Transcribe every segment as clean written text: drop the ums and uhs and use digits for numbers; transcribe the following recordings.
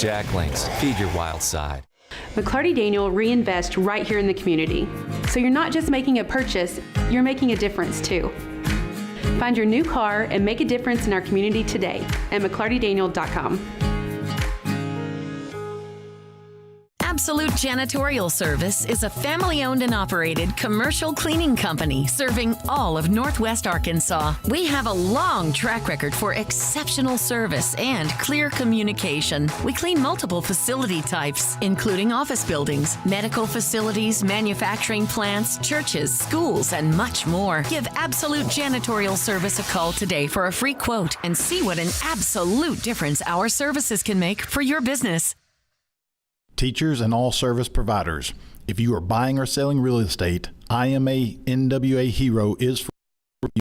Jack Links, feed your wild side. McClarty Daniel reinvest right here in the community. So you're not just making a purchase, you're making a difference too. Find your new car and make a difference in our community today at McClartyDaniel.com. Absolute Janitorial Service is a family-owned and operated commercial cleaning company serving all of Northwest Arkansas. We have a long track record for exceptional service and clear communication. We clean multiple facility types, including office buildings, medical facilities, manufacturing plants, churches, schools, and much more. Give Absolute Janitorial Service a call today for a free quote and see what an absolute difference our services can make for your business. Teachers and all service providers, if you are buying or selling real estate, IMA NWA Hero is for you.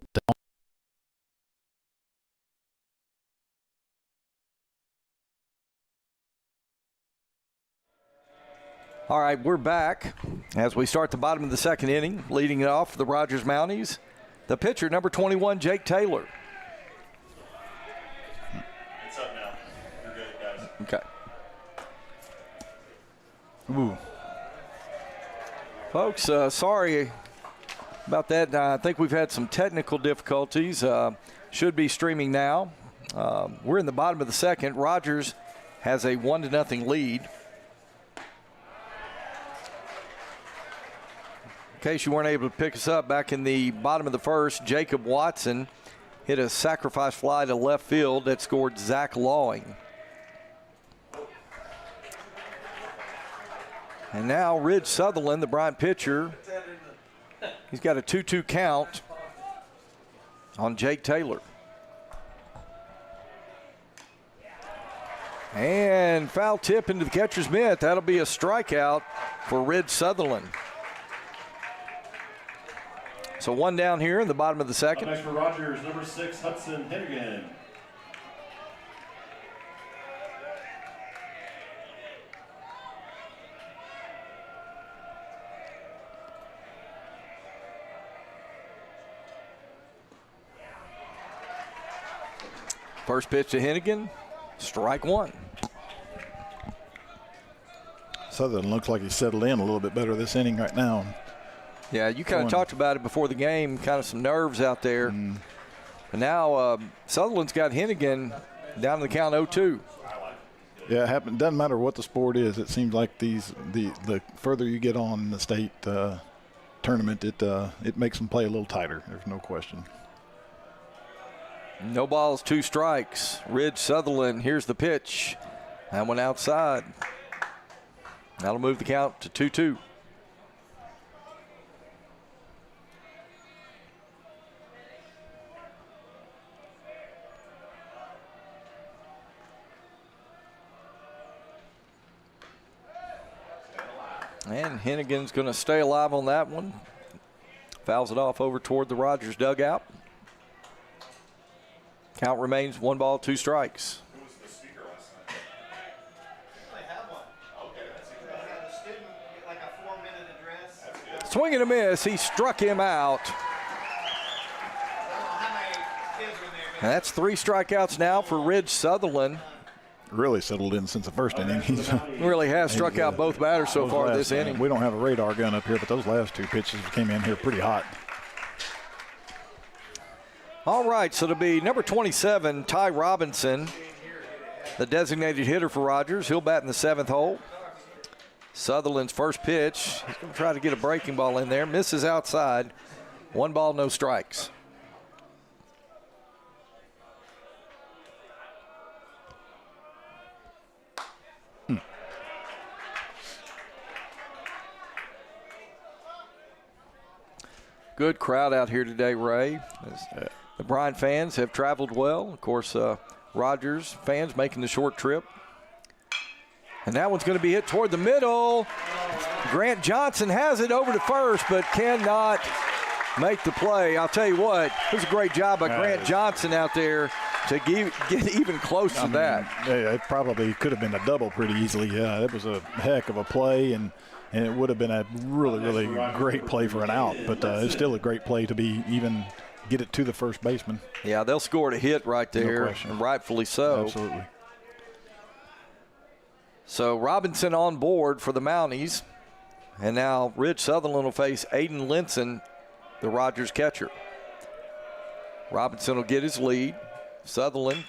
All right, we're back as we start the bottom of the second inning, leading it off the Rogers Mounties. The pitcher, number 21, Jake Taylor. It's up now. You're good, guys. Okay. Ooh. Folks, sorry about that. I think we've had some technical difficulties. Should be streaming now. We're in the bottom of the second. Rogers has a 1-0 lead. In case you weren't able to pick us up, back in the bottom of the first, Jacob Watson hit a sacrifice fly to left field that scored Zach Lawing. And now Ridge Sutherland, the Bryant pitcher, he's got a 2-2 count on Jake Taylor. And foul tip into the catcher's mitt. That'll be a strikeout for Ridge Sutherland. So one down here in the bottom of the second. Next for Rogers, number 6, Hudson Hennigan. First pitch to Hennigan, strike one. Sutherland looks like he's settled in a little bit better this inning right now. Yeah, you kind of talked about it before the game, kind of some nerves out there. And now Sutherland's got Hennigan down to the count 0-2. Yeah, it happens. Doesn't matter what the sport is. It seems like the further you get on in the state tournament, it makes them play a little tighter. There's no question. No balls, 2 strikes. Ridge Sutherland, here's the pitch. That one outside. That'll move the count to 2-2. And Hennigan's going to stay alive on that one. Fouls it off over toward the Rogers dugout. Count remains 1 ball, 2 strikes. Who was the speaker last night? They have one. Okay, that's They had a student get like a 4-minute address. That's good. Swing and a miss. He struck him out. I don't know how many kids were there. And that's 3 strikeouts now for Ridge Sutherland. Really settled in since the first inning. He's Really has struck out both batters so far this inning. We don't have a radar gun up here, but those last 2 pitches came in here pretty hot. All right, so it'll be number 27, Ty Robinson, the designated hitter for Rogers. He'll bat in the 7th hole. Sutherland's first pitch. He's going to try to get a breaking ball in there. Misses outside. 1 ball, no strikes. Good crowd out here today, Ray. The Bryant fans have traveled well. Of course, Rogers fans making the short trip. And that one's going to be hit toward the middle. Grant Johnson has it over to first, but cannot make the play. I'll tell you what, it was a great job by Grant Johnson out there to get even close to that. Yeah, it probably could have been a double pretty easily. Yeah, it was a heck of a play, and it would have been a really, really great play for an out. But it's still a great play to be even get it to the first baseman. Yeah, they'll score a hit right there, and rightfully so. Absolutely. So Robinson on board for the Mounties. And now Rich Sutherland will face Aiden Linson, the Rogers catcher. Robinson will get his lead. Sutherland.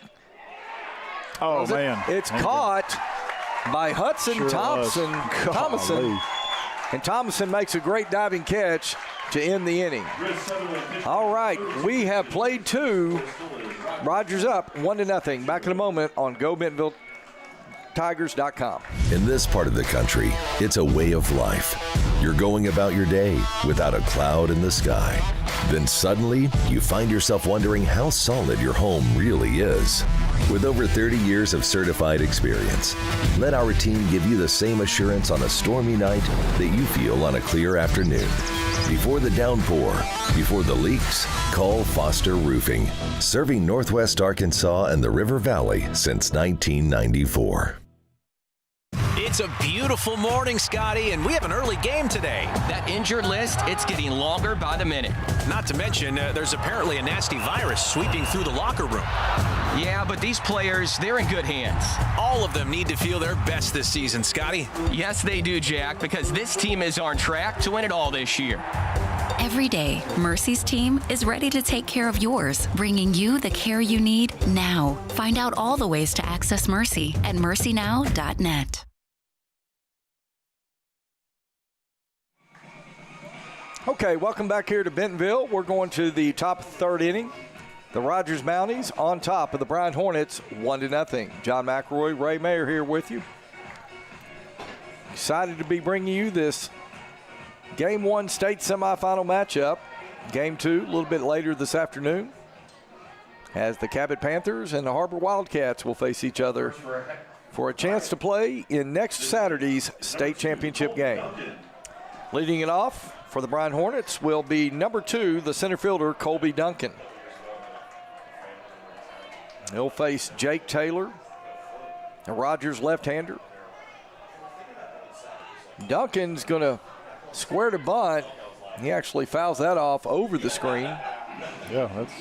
Oh, man. It's caught by Hudson Sure Thompson. Golly. And Thompson makes a great diving catch to end the inning. All right, we have played 2. Rogers up 1-0. Back in a moment on GoBentonvilleTigers.com. In this part of the country, it's a way of life. You're going about your day without a cloud in the sky. Then suddenly, you find yourself wondering how solid your home really is. With over 30 years of certified experience, let our team give you the same assurance on a stormy night that you feel on a clear afternoon. Before the downpour, before the leaks, call Foster Roofing, serving Northwest Arkansas and the River Valley since 1994. It's a beautiful morning, Scotty, and we have an early game today. That injured list, it's getting longer by the minute. Not to mention, there's apparently a nasty virus sweeping through the locker room. Yeah, but these players, they're in good hands. All of them need to feel their best this season, Scotty. Yes, they do, Jack, because this team is on track to win it all this year. Every day, Mercy's team is ready to take care of yours, bringing you the care you need now. Find out all the ways to access Mercy at mercynow.net. Okay, welcome back here to Bentonville. We're going to the top of the 3rd inning. The Rogers Mounties on top of the Bryant Hornets, 1-0. John McElroy, Ray Mayer here with you. Excited to be bringing you this Game 1 state semifinal matchup. Game 2 a little bit later this afternoon, as the Cabot Panthers and the Harbor Wildcats will face each other for a chance to play in next Saturday's state championship game. Leading it off for the Bryant Hornets will be number 2, the center fielder, Colby Duncan. He'll face Jake Taylor, a Rogers left-hander. Duncan's going to square to bunt. He actually fouls that off over the screen. Yeah, that's.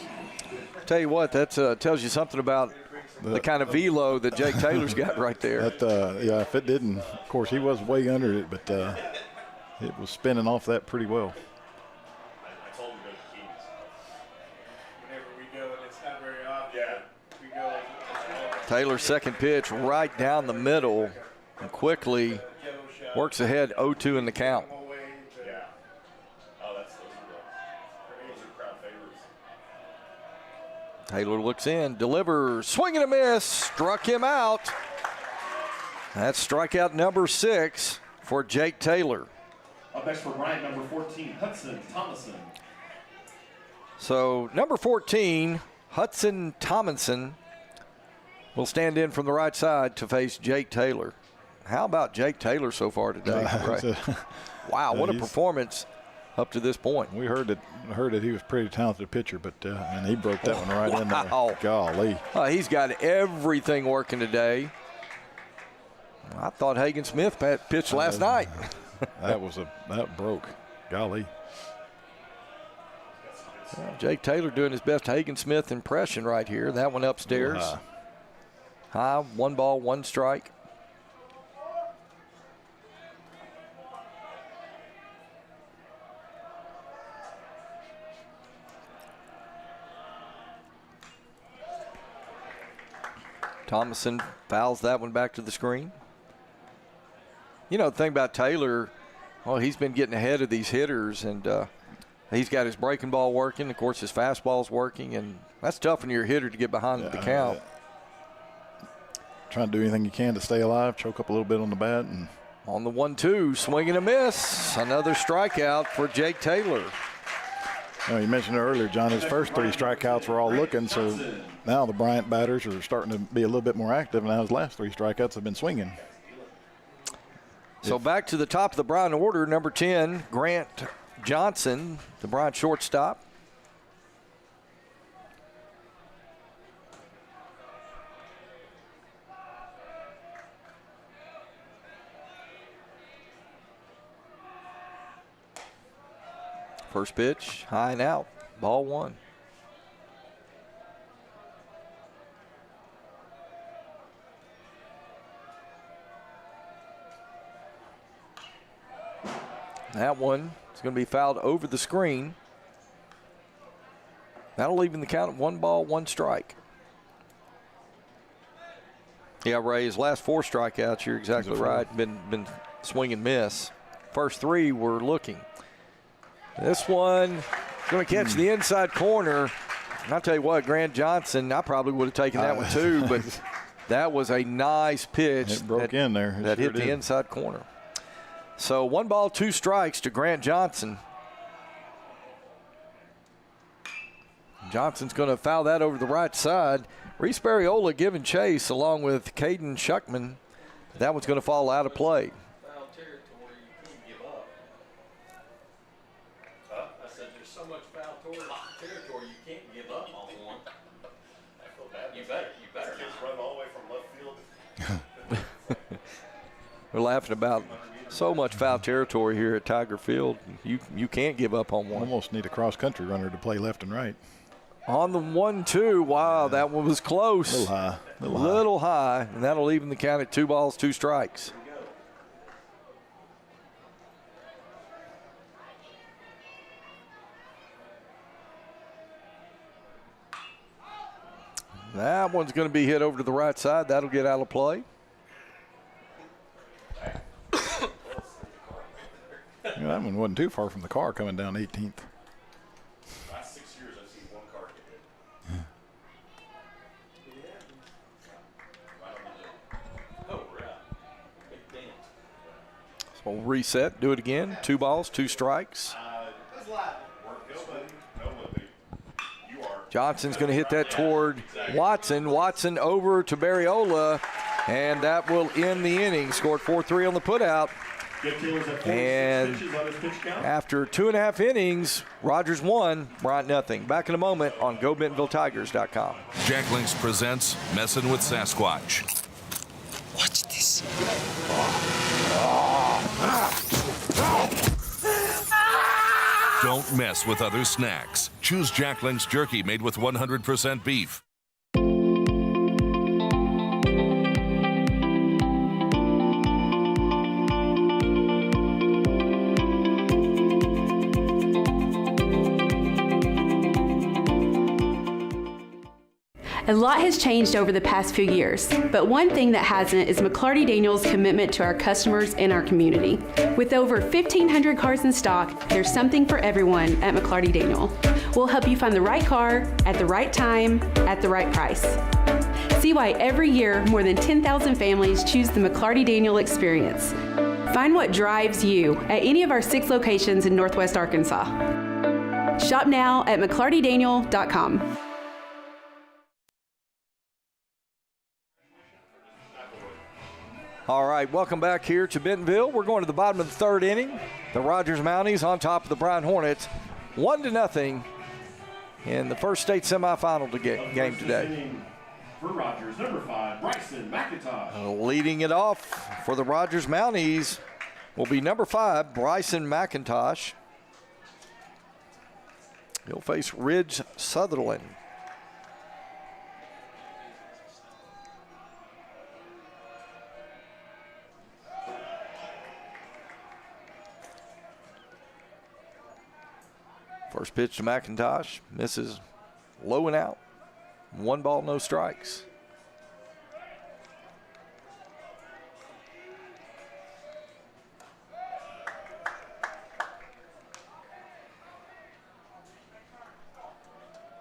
Tell you what, that tells you something about the kind of velo that Jake Taylor's got right there. Yeah, if it didn't, of course, he was way under it, but it was spinning off that pretty well. Taylor's second pitch right down the middle and quickly works ahead 0-2 in the count. Taylor looks in, delivers, swing and a miss, struck him out. That's strikeout number 6 for Jake Taylor. Up next for Bryant, number 14, Hudson Thomason. So number 14, Hudson Thomason, will stand in from the right side to face Jake Taylor. How about Jake Taylor so far today? Right. Wow, what a performance up to this point. We heard that he was a pretty talented pitcher, but and he broke that one right in there. Golly. He's got everything working today. I thought Hagen Smith pitched last night. that broke. Golly. Well, Jake Taylor doing his best Hagen Smith impression right here. That one upstairs. High, 1 ball, 1 strike. Thomason fouls that one back to the screen. You know, the thing about Taylor, well, he's been getting ahead of these hitters, and he's got his breaking ball working. Of course, his fastball's working, and that's tough when you're a hitter to get behind the count. Trying to do anything you can to stay alive, choke up a little bit on the bat. And on the 1-2, swing and a miss. Another strikeout for Jake Taylor. You mentioned earlier, John, his first 3 strikeouts were all looking, so now the Bryant batters are starting to be a little bit more active, and now his last 3 strikeouts have been swinging. So back to the top of the Bryant order, number 10, Grant Johnson, the Bryant shortstop. First pitch, high and out, ball 1. That one is going to be fouled over the screen. That'll even the count at 1 ball, 1 strike. Yeah, Ray, his last 4 strikeouts, you're exactly right. Been swing and miss. First 3 were looking. This one going to catch the inside corner. And I'll tell you what, Grant Johnson, I probably would have taken that one too, but that was a nice pitch. It broke in there. That hit the inside corner. So 1 ball, 2 strikes to Grant Johnson. Johnson's going to foul that over the right side. Reese Barriola giving chase along with Caden Shuckman. That one's going to fall out of play. Foul territory, you can't give up. I said there's so much foul territory you can't give up on one. I feel bad. You better. Kids run all the way from left field. We're laughing about so much foul territory here at Tiger Field. You can't give up on one. Almost need a cross-country runner to play left and right. On the 1-2, wow, that one was close. A little high. Little high, and that'll even the count at 2 balls, 2 strikes. That one's going to be hit over to the right side. That'll get out of play. You know, that one wasn't too far from the car coming down 18th. Last 6 years, I've seen 1 car get hit. Oh, yeah. Big dent. So we'll reset, do it again. 2 balls, 2 strikes. Johnson's going to hit that toward Watson. Watson over to Barriola, and that will end the inning. Scored 4-3 on the putout. And after 2.5 innings, Rogers won, Bryant nothing. Back in a moment on GoBentonvilleTigers.com. Jack Links presents Messin' with Sasquatch. Watch this. Don't mess with other snacks. Choose Jack Link's Jerky made with 100% beef. A lot has changed over the past few years, but one thing that hasn't is McClarty Daniels' commitment to our customers and our community. With over 1,500 cars in stock, there's something for everyone at McClarty Daniel. We'll help you find the right car at the right time at the right price. See why every year more than 10,000 families choose the McClarty Daniel experience. Find what drives you at any of our 6 locations in Northwest Arkansas. Shop now at McClartyDaniel.com. All right, welcome back here to Bentonville. We're going to the bottom of the 3rd inning. The Rogers Mounties on top of the Bryant Hornets, 1-0 in the first state semifinal game today. For Rogers, number 5, Bryson McIntosh. Leading it off for the Rogers Mounties will be number 5, Bryson McIntosh. He'll face Ridge Sutherland. First pitch to McIntosh, misses low and out. 1 ball, no strikes.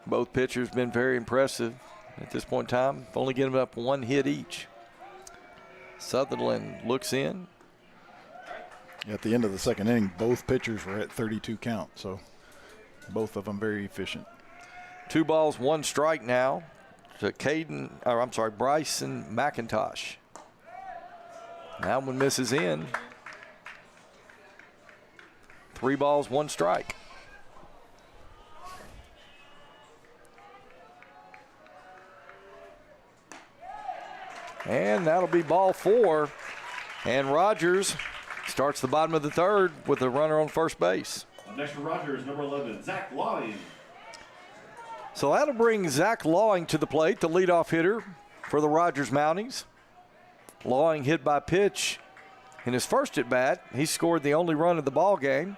Both pitchers been very impressive at this point in time, only giving up 1 hit each. Sutherland looks in. At the end of the 2nd inning, both pitchers were at 32 count, so both of them very efficient. 2 balls, 1 strike now to Bryson McIntosh. That one misses in. 3 balls, 1 strike. And that'll be ball 4. And Rogers starts the bottom of the 3rd with a runner on first base. Next for Rogers, number 11, Zach Lawing. So that'll bring Zach Lawing to the plate, the leadoff hitter for the Rogers Mounties. Lawing hit by pitch In his first at bat, he scored the only run of the ball game,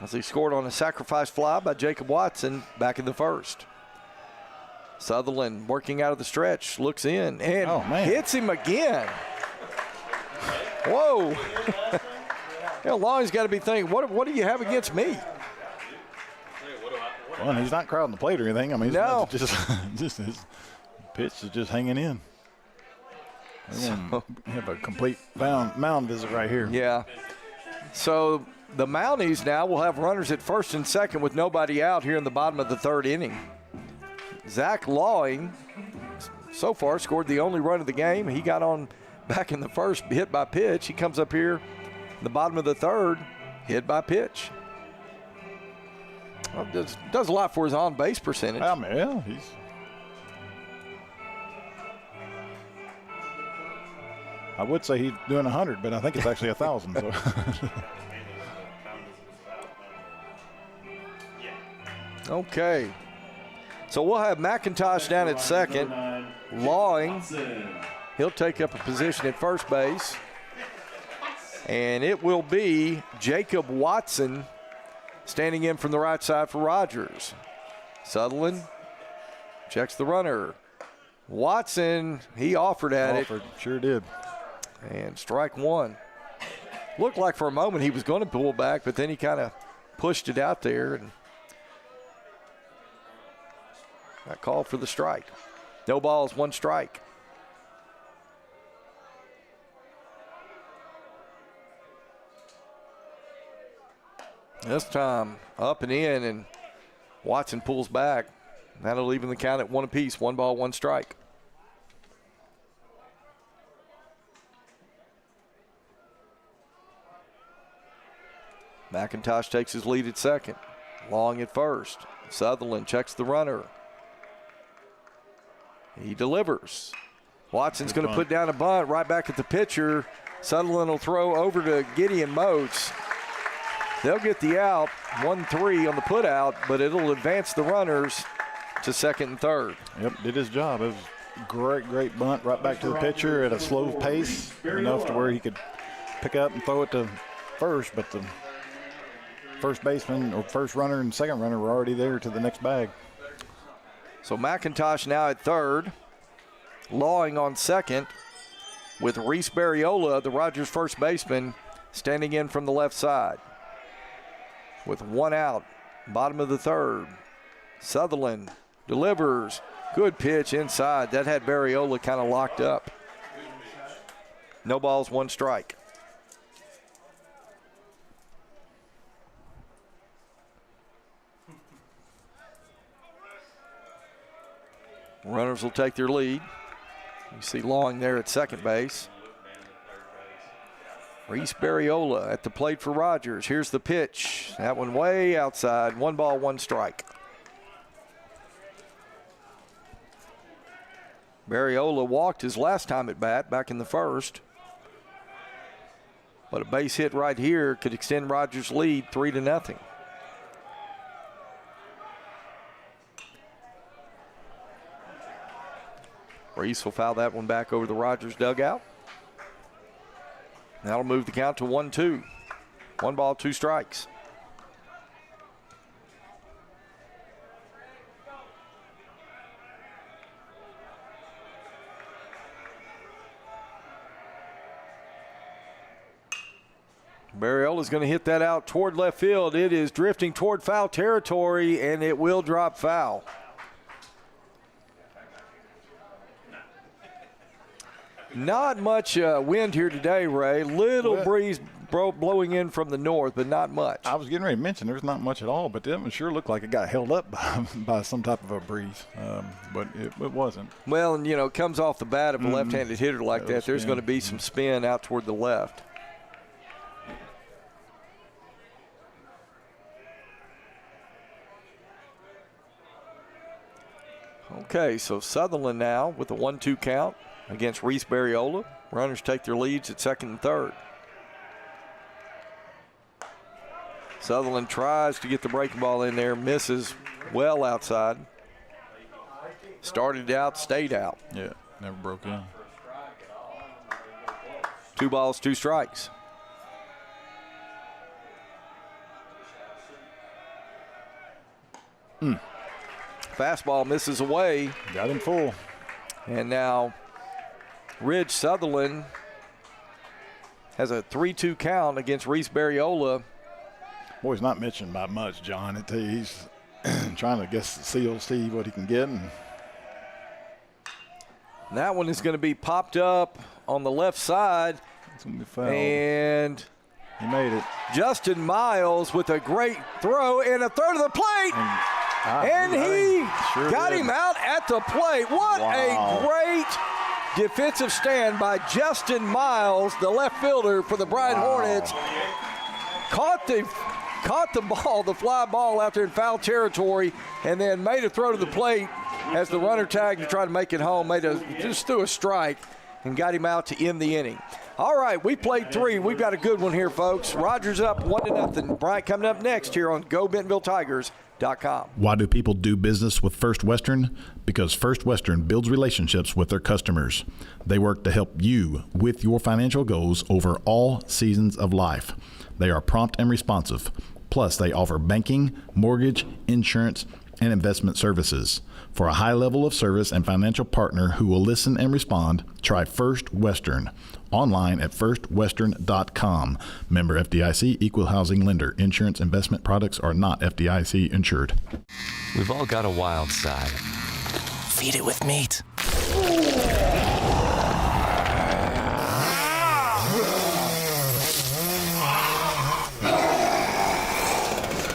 as he scored on a sacrifice fly by Jacob Watson back in the first. Sutherland working out of the stretch, looks in and hits him again. Whoa. Long's got to be thinking, what do you have against me? Well, he's not crowding the plate or anything. I mean, no. just his pitch is just hanging in. We have a complete mound visit right here. Yeah. So the Mounties now will have runners at first and second with nobody out here in the bottom of the third inning. Zach Lawing, so far, scored the only run of the game. He got on back in the first, hit by pitch. He comes up here in the bottom of the third, hit by pitch. Well, does a lot for his on-base percentage. I mean, yeah, I would say he's doing 100, but I think it's actually 1,000. So. Okay. So we'll have McIntosh down at second. Lawing, he'll take up a position at first base. And it will be Jacob Watson standing in from the right side for Rogers. Sutherland checks the runner. Watson, he offered at it. Sure did. And strike one. Looked like for a moment he was going to pull back, but then he kind of pushed it out there and got called for the strike. No balls, one strike. This time up and in, and Watson pulls back. That'll even the count at one apiece. 1 ball, 1 strike. McIntosh takes his lead at second. Long at first. Sutherland checks the runner. He delivers. Watson's going to put down a bunt right back at the pitcher. Sutherland will throw over to Gideon Moats. They'll get the out, 1-3 on the put out, but it'll advance the runners to second and third. Yep, did his job. It was great bunt right back to the pitcher at a slow pace, enough to where he could pick up and throw it to first, but the first baseman or first runner and second runner were already there to the next bag. So McIntosh now at third, Lawing on second, with Reese Barriola, the Rogers first baseman, standing in from the left side. With 1 out, bottom of the third. Sutherland delivers. Good pitch inside. That had Barriola kind of locked up. No balls, 1 strike. Runners will take their lead. You see Long there at second base. Reese Barriola at the plate for Rogers. Here's the pitch. That one way outside. 1 ball, 1 strike. Barriola walked his last time at bat back in the first. But a base hit right here could extend Rogers' lead 3-0. Reese will foul that one back over the Rogers dugout. That'll move the count to 1-2. 1 ball, 2 strikes. Barriola's going to hit that out toward left field. It is drifting toward foul territory, and it will drop foul. Not much wind here today, Ray. Little breeze blowing in from the north, but not much. I was getting ready to mention there's not much at all, but that one sure looked like it got held up by some type of a breeze, but it wasn't. Well, and, it comes off the bat of a left-handed hitter like that. There's going to be some spin out toward the left. Okay, so Sutherland now with a 1-2 count against Reese Barriola. Runners take their leads at second and third. Sutherland tries to get the breaking ball in there, misses well outside. Started out, stayed out. Yeah, never broke in. 2 balls, 2 strikes. Fastball misses away. Got him full. And now Ridge Sutherland has a 3-2 count against Reese Barriola. Boy, he's not mentioned by much, John. I tell you, he's trying to guess the seal, see what he can get. And that one is going to be popped up on the left side. It's going to be fouled. And he made it. Justin Miles with a great throw and a throw to the plate. And he sure got did. him out at the plate. What a great defensive stand by Justin Miles, the left fielder for the Bryant Hornets. Caught the ball, the fly ball out there in foul territory, and then made a throw to the plate as the runner tagged to try to make it home. Just threw a strike and got him out to end the inning. All right, we played 3. We've got a good one here, folks. Rogers up 1-0. Bryant coming up next here on GoBentonvilleTigers.com. Why do people do business with First Western? Because First Western builds relationships with their customers. They work to help you with your financial goals over all seasons of life. They are prompt and responsive. Plus, they offer banking, mortgage, insurance, and investment services. For a high level of service and financial partner who will listen and respond, try First Western. Online at firstwestern.com. Member FDIC, equal housing lender. Insurance investment products are not FDIC insured. We've all got a wild side. Feed it with meat.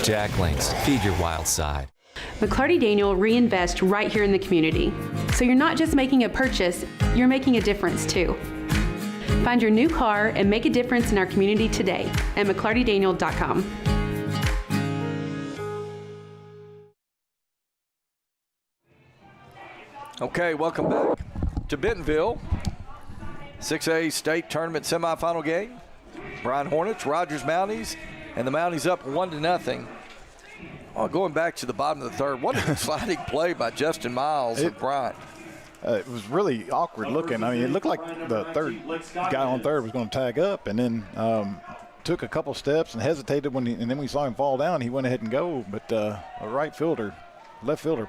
Jacklings, feed your wild side. McClarty Daniel reinvest right here in the community. So you're not just making a purchase, you're making a difference too. Find your new car and make a difference in our community today at McClartyDaniel.com. Okay, welcome back to Bentonville. 6A state tournament semifinal game. Bryant Hornets, Rogers Mounties, and the Mounties up 1-0. Oh, going back to the bottom of the third, what an exciting play by Justin Miles of Bryant. It was really awkward looking. I mean, it looked like the third guy on third was going to tag up, and then took a couple steps and hesitated and then we saw him fall down. He went ahead and go, but a left fielder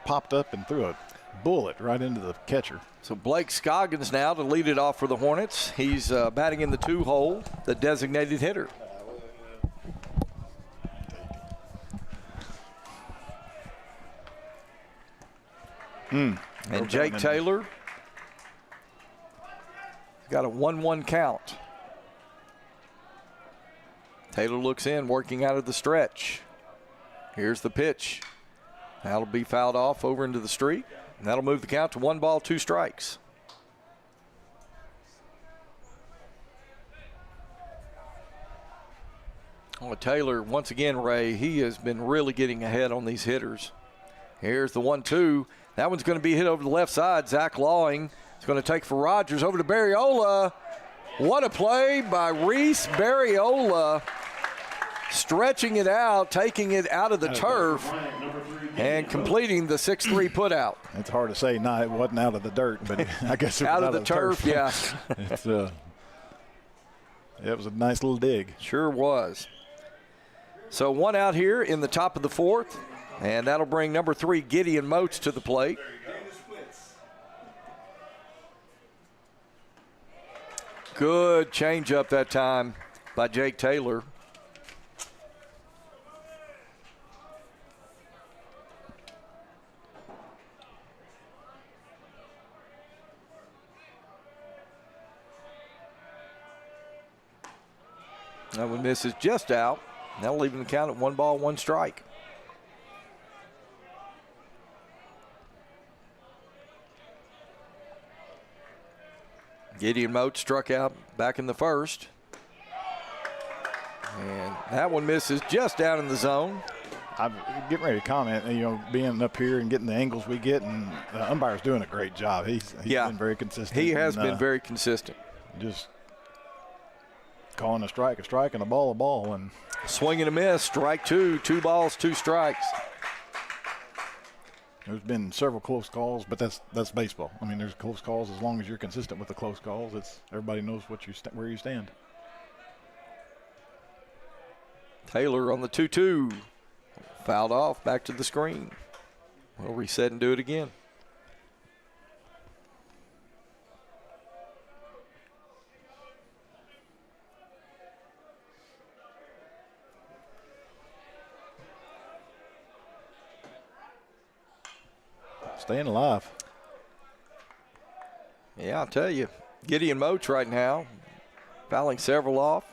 popped up and threw a bullet right into the catcher. So Blake Scoggins now to lead it off for the Hornets. He's batting in the 2-hole, the designated hitter. And Jake Taylor got a 1-1 count. Taylor looks in, working out of the stretch. Here's the pitch. That'll be fouled off over into the street. And that'll move the count to 1 ball, 2 strikes. Oh, Taylor, once again, Ray, he has been really getting ahead on these hitters. Here's the 1-2. That one's going to be hit over the left side. Zach Lawing is going to take for Rogers over to Barriola. What a play by Reese Barriola. Stretching it out, taking it out of the turf, and completing the 6-3 putout. It's hard to say. No, it wasn't out of the dirt, but I guess it was out of the turf. Yeah. It was a nice little dig. Sure was. So 1 out here in the top of the 4th, and that'll bring number 3, Gideon Moats, to the plate. Good changeup that time by Jake Taylor. That one misses just out. That'll leave the count at 1 ball, 1 strike. Gideon Moat struck out back in the first. And that one misses just down in the zone. I'm getting ready to comment, being up here and getting the angles we get, and the umpire's doing a great job. He's been very consistent. He has been very consistent. Just calling a strike, and a ball. And swing and a miss, strike 2, 2 balls, 2 strikes. There's been several close calls, but that's baseball. I mean, there's close calls as long as you're consistent with the close calls. Everybody knows where you stand. Taylor on the 2-2. Fouled off, back to the screen. We'll reset and do it again. Staying alive. Yeah, I'll tell you, Gideon Moats right now, fouling several off,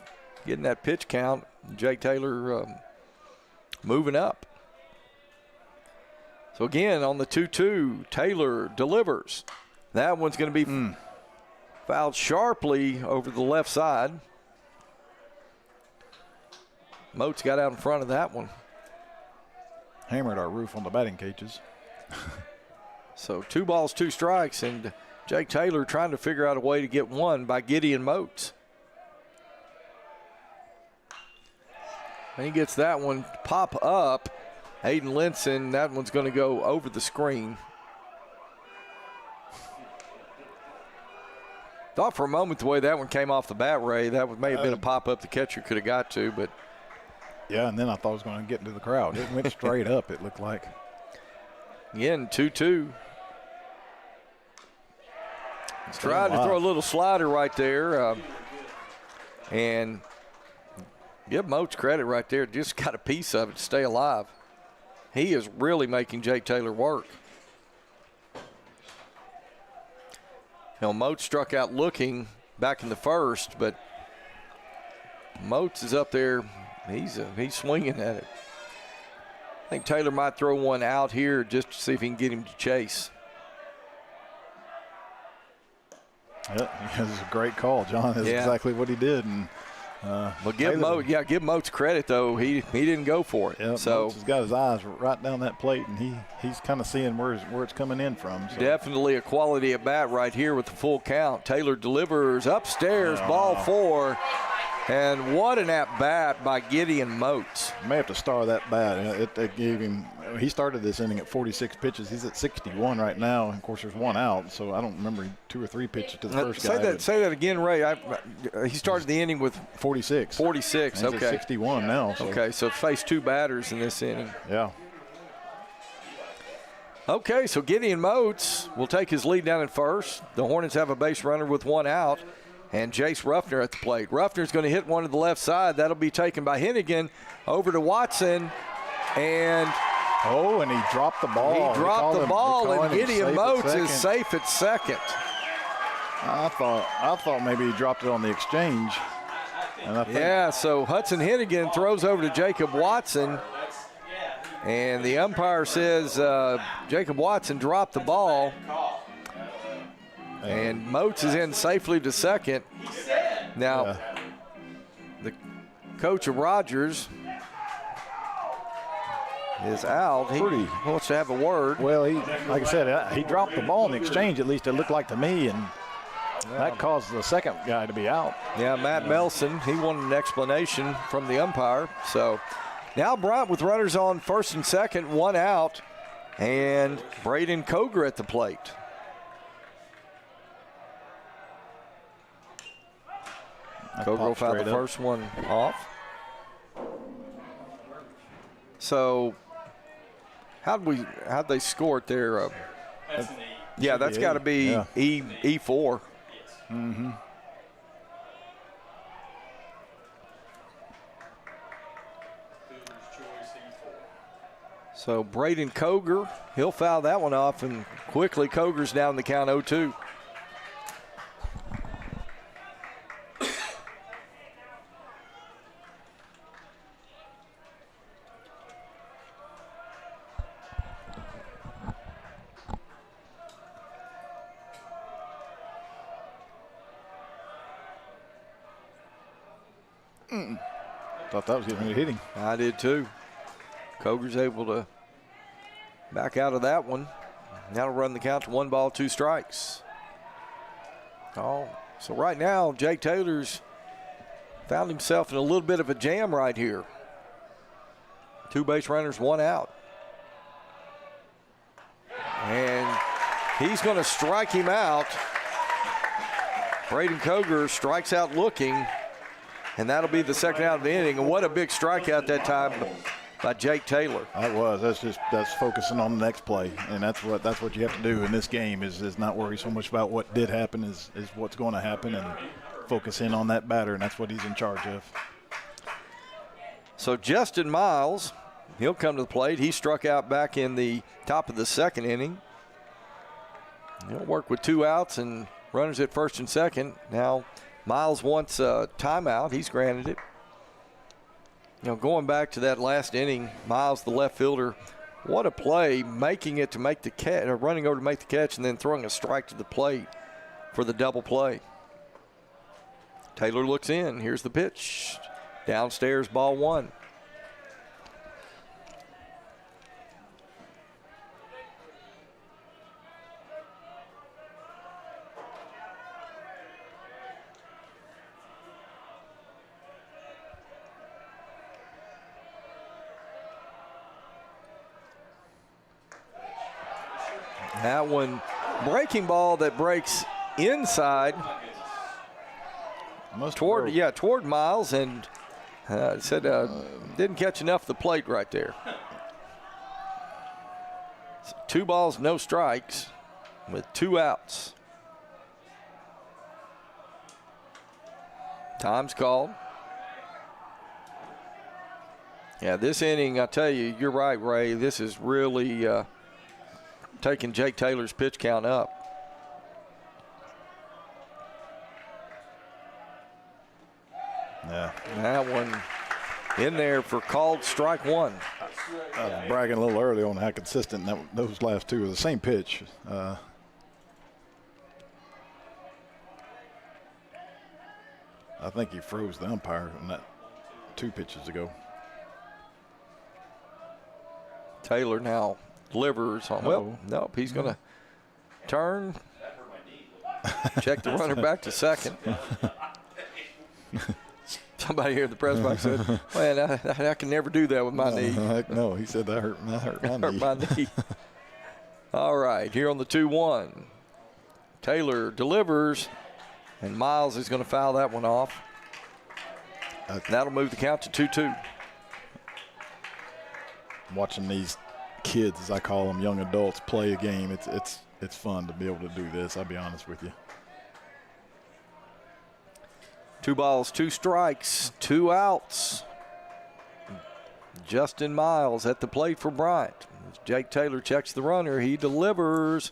getting that pitch count. Jake Taylor moving up. So again, on the 2-2, Taylor delivers. That one's going to be fouled sharply over the left side. Moats got out in front of that one. Hammered our roof on the batting cages. So 2 balls, 2 strikes, and Jake Taylor trying to figure out a way to get one by Gideon Moats. And he gets that one pop up. Hayden Linson, that one's going to go over the screen. Thought for a moment the way that one came off the bat, Ray, that may have been a pop-up the catcher could have got to, but. Yeah, and then I thought it was going to get into the crowd. It went straight up, it looked like. Again, 2-2. Tried to throw a little slider right there. And give Moats credit right there. Just got a piece of it to stay alive. He is really making Jake Taylor work. Moats struck out looking back in the first, but Moats is up there. He's swinging at it. I think Taylor might throw one out here just to see if he can get him to chase. Yeah, that's a great call, John. That's exactly what he did. And but give Moats credit though. He didn't go for it. Yeah, so Moats has got his eyes right down that plate, and he's kind of seeing where it's coming in from. So. Definitely a quality at bat right here with the full count. Taylor delivers upstairs, ball 4. And what an at-bat by Gideon Moats. May have to star that bat. It gave him. He started this inning at 46 pitches. He's at 61 right now. Of course, there's one out, so I don't remember 2 or 3 pitches to the first guy. Say that again, Ray. He started the inning with 46. 46. He's okay. at 61 now. So. Okay, so faced 2 batters in this inning. Yeah. Okay, so Gideon Moats will take his lead down at first. The Hornets have a base runner with 1 out. And Jace Ruffner at the plate. Ruffner's going to hit one to the left side. That'll be taken by Hennigan over to Watson. And he dropped the ball. He dropped the ball, and Gideon Moats is safe at second. I thought maybe he dropped it on the exchange. And so Hudson Hennigan throws over to Jacob Watson. And the umpire says Jacob Watson dropped the ball. And Moats is in safely to second. Now, the coach of Rogers is out. He wants to have a word. Well, like I said, he dropped the ball in the exchange, at least it looked like to me, and that caused the second guy to be out. Yeah, Matt Melson, he wanted an explanation from the umpire. So now Bryant with runners on first and second, 1 out, and Braden Koger at the plate. Koger fouled the first one off. So, how'd they score it there? That's an E. Yeah, that's got to be E4. Mm-hmm. So Braden Koger, he'll foul that one off, and quickly Koger's down the count 0-2. Thought that was getting ready to hit him. I did too. Koger's able to back out of that one. That'll run the count to 1 ball, 2 strikes. Oh, so right now Jake Taylor's found himself in a little bit of a jam right here. 2 base runners, 1 out. He's going to strike him out. Braden Koger strikes out looking, and that'll be the second out of the inning. And what a big strikeout that time by Jake Taylor. That was. That's focusing on the next play, and that's what you have to do in this game is not worry so much about what did happen is what's going to happen, and focus in on that batter, and that's what he's in charge of. So Justin Miles, he'll come to the plate. He struck out back in the top of the second inning. He'll work with 2 outs and runners at first and second. Now Miles wants a timeout. He's granted it. Going back to that last inning, Miles, the left fielder, what a play, making it to make the catch, running over to make the catch, and then throwing a strike to the plate for the double play. Taylor looks in. Here's the pitch. Downstairs, ball 1. That one, breaking ball that breaks inside toward Miles, and said didn't catch enough of the plate right there. So 2 balls, no strikes with 2 outs. Time's called. Yeah, this inning, I tell you, you're right, Ray. This is really taking Jake Taylor's pitch count up. Yeah. That one in there for called strike 1. I was bragging a little early on how consistent those last 2 are the same pitch. I think he froze the umpire on that 2 pitches ago. Taylor now delivers on. Well, nope, he's going to turn, check the runner back to second. Somebody here at the press box said, man, I can never do that with my knee. No, he said that hurt my knee. All right, here on the 2-1. Taylor delivers, and Miles is going to foul that one off. That'll move the count to 2-2. Watching these kids, as I call them, young adults, play a game, it's fun to be able to do this, I'll be honest with you. 2 balls, 2 strikes, 2 outs. Justin Miles at the plate for Bryant. As Jake Taylor checks the runner, he delivers.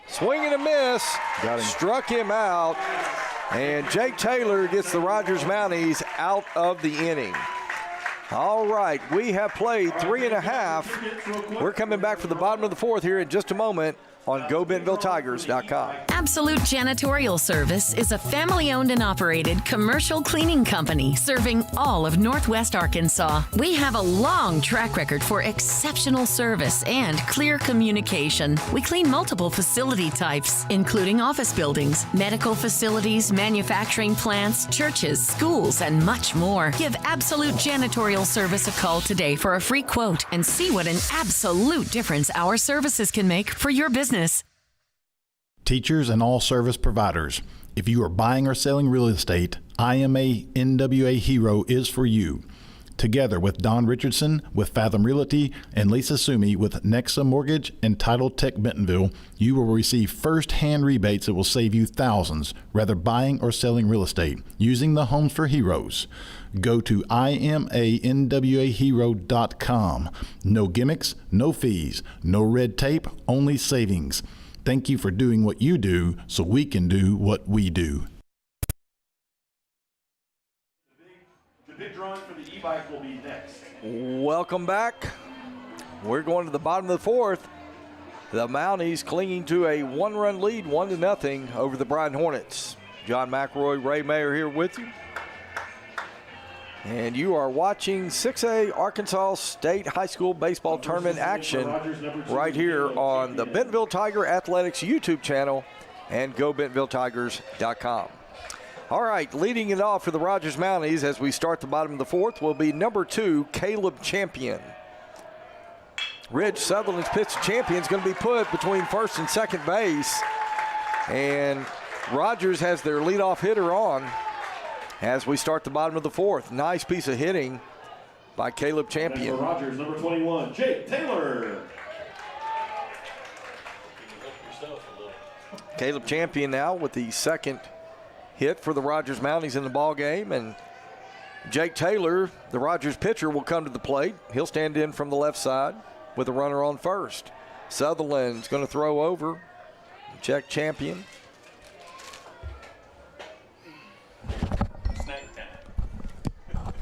Swing and a miss. Got him. Struck him out. And Jake Taylor gets the Rogers Mounties out of the inning. All right, we have played 3.5. We're coming back for the bottom of the 4th here in just a moment on GoBentonvilleTigers.com. Absolute Janitorial Service is a family-owned and operated commercial cleaning company serving all of Northwest Arkansas. We have a long track record for exceptional service and clear communication. We clean multiple facility types, including office buildings, medical facilities, manufacturing plants, churches, schools, and much more. Give Absolute Janitorial Service a call today for a free quote and see what an absolute difference our services can make for your business. Teachers and all service providers, if you are buying or selling real estate, IMA NWA Hero is for you. Together with Don Richardson with Fathom Realty and Lisa Sumi with Nexa Mortgage and Title Tech Bentonville, you will receive first-hand rebates that will save you thousands, whether buying or selling real estate, using the Homes for Heroes. Go to imanwahero.com. No gimmicks, no fees, no red tape, only savings. Thank you for doing what you do so we can do what we do. The big drawing for the e-bike will be next. Welcome back. We're going to the bottom of the 4th. The Mounties clinging to a 1-run lead, 1-0 over the Bryant Hornets. John McElroy, Ray Mayer here with you. And you are watching 6A Arkansas State High School Baseball Tournament action right here on the Bentonville Tiger Athletics YouTube channel and GoBentonvilleTigers.com. All right, leading it off for the Rogers Mounties as we start the bottom of the 4th will be number 2, Caleb Champion. Ridge Sutherland's pitch to champion is going to be put between first and second base. And Rogers has their leadoff hitter on as we start the bottom of the fourth. Nice piece of hitting by Caleb Champion. For Rogers, number 21, Jake Taylor. Caleb Champion now with the second hit for the Rogers Mounties in the ball game, and Jake Taylor, the Rogers pitcher, will come to the plate. He'll stand in from the left side with a runner on first. Sutherland's going to throw over. Check Champion. Snack time.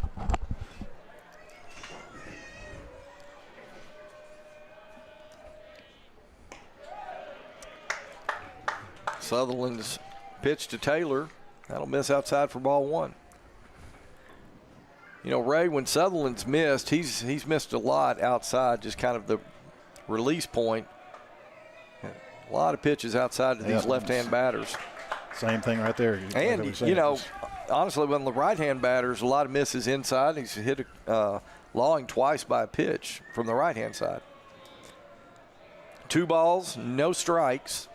Sutherland's pitch to Taylor. That'll miss outside for ball one. You know, Ray, when Sutherland's missed, he's missed a lot outside, just kind of the release point. A lot of pitches outside to these left-hand batters. Same thing right there. And, you know, honestly, when the right-hand batters, a lot of misses inside. He's hit Lawing twice by a pitch from the right-hand side. 2 balls, no strikes.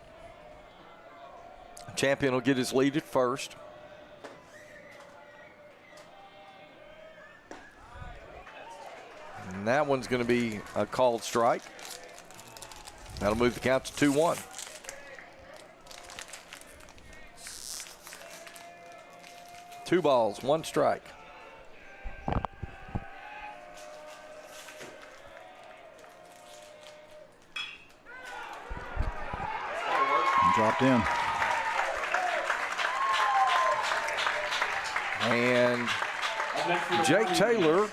Champion will get his lead at first. And that one's going to be a called strike. That'll move the count to 2-1. Two balls, 1 strike. Dropped in. And Jake Taylor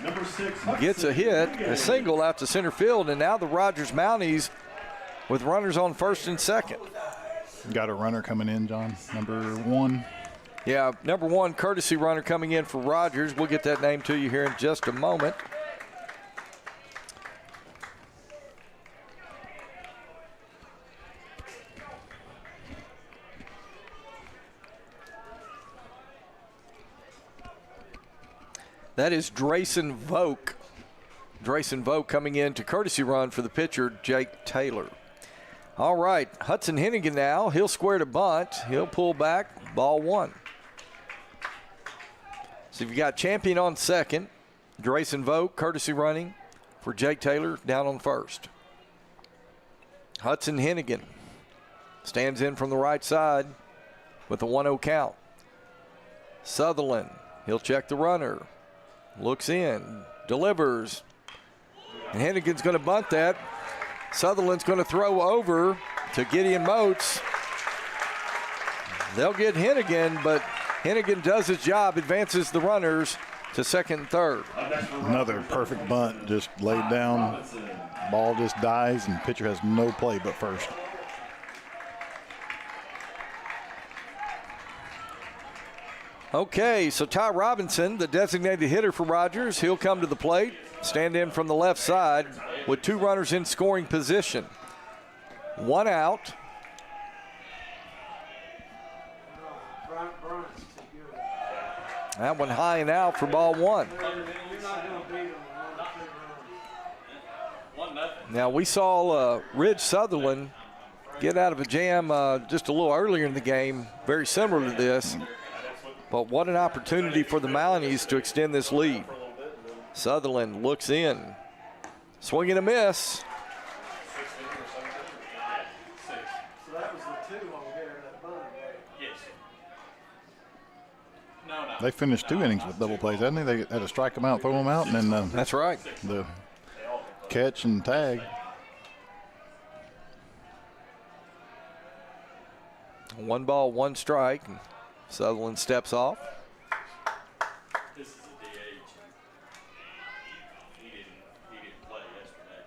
gets a hit, a single out to center field, and now the Rogers Mounties with runners on first and second. Got a runner coming in, John, number 1. Yeah, number 1 courtesy runner coming in for Rogers. We'll get that name to you here in just a moment. That is Drayson Voke. Drayson Voke coming in to courtesy run for the pitcher, Jake Taylor. All right, Hudson Hennigan now. He'll square to bunt. He'll pull back, ball 1. So you've got Champion on second. Drayson Voke courtesy running for Jake Taylor down on first. Hudson Hennigan stands in from the right side with a 1-0 count. Sutherland, he'll check the runner. Looks in, delivers, and Hennigan's going to bunt that. Sutherland's going to throw over to Gideon Moats. They'll get Hennigan, but Hennigan does his job, advances the runners to second and third. Another perfect bunt, just laid down. Ball just dies, and pitcher has no play but first. Okay, so Ty Robinson, the designated hitter for Rogers, he'll come to the plate, stand in from the left side with 2 runners in scoring position. 1 out. That one high and out for ball 1. Now we saw Ridge Sutherland get out of a jam just a little earlier in the game, very similar to this. But what an opportunity for the Mounties to extend this lead. Sutherland looks in. Swing and a miss. They finished 2 innings with double plays, hadn't they? They had to strike them out, throw them out, and then that's right. The catch and tag. 1 ball, 1 strike. Sutherland steps off. This is a DH. He didn't play yesterday.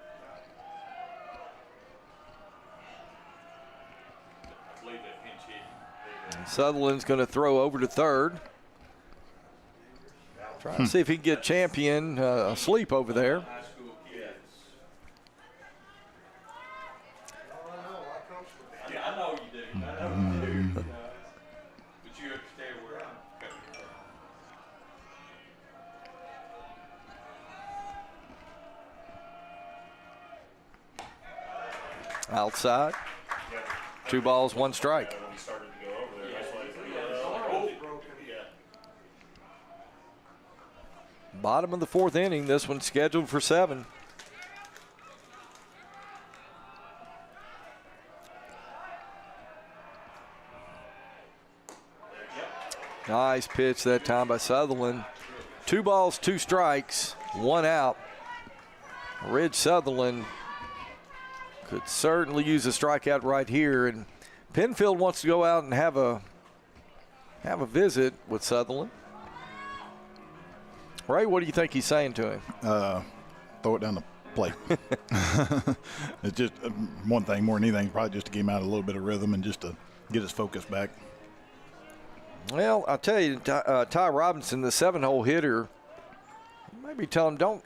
I believe that pinch hit. Sutherland's going to throw over to third. Trying to see if he can get Champion asleep over there. Yeah, I know you do. I know you do. But you understand where I'm coming from. Outside. 2 balls, 1 strike. Bottom of the 4th inning. This one's scheduled for 7. Nice pitch that time by Sutherland. 2 balls, 2 strikes, 1 out. Ridge Sutherland could certainly use a strikeout right here, and Penfield wants to go out and have a visit with Sutherland. Ray, what do you think he's saying to him? Throw it down the plate. It's just one thing more than anything, probably just to get him out of a little bit of rhythm and just to get his focus back. Well, I'll tell you, Ty Robinson, the 7-hole hitter, maybe tell him don't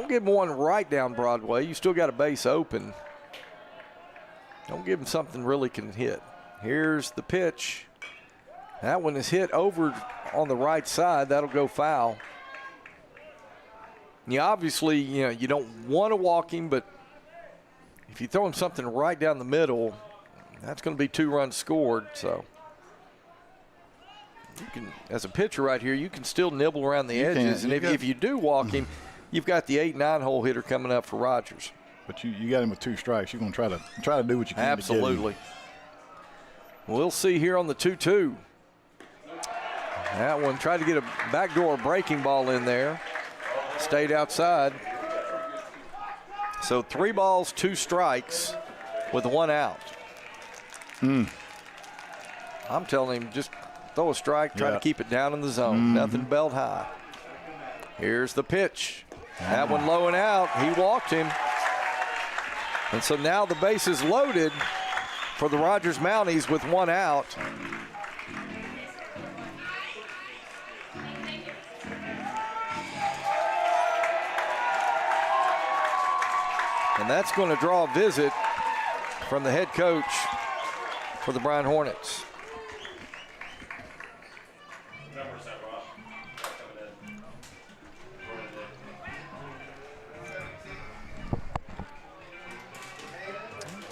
give him one right down Broadway. You still got a base open. Don't give him something really can hit. Here's the pitch. That one is hit over on the right side. That'll go foul. You obviously, you don't want to walk him, but if you throw him something right down the middle, that's going to be 2 runs scored. So you can, as a pitcher right here, you can still nibble around the edges. And if you do walk him, you've got the 8-9-hole hitter coming up for Rogers. But you got him with 2 strikes. You're going to try to do what you can. Absolutely. To get him. We'll see here on the 2-2. That one tried to get a backdoor breaking ball in there. Stayed outside. So 3 balls, 2 strikes with 1 out. I'm telling him, just throw a strike, try to keep it down in the zone. Nothing belt high. Here's the pitch. That one low and out. He walked him. And so now the base is loaded for the Rogers Mounties with 1 out. And that's going to draw a visit from the head coach for the Bryant Hornets.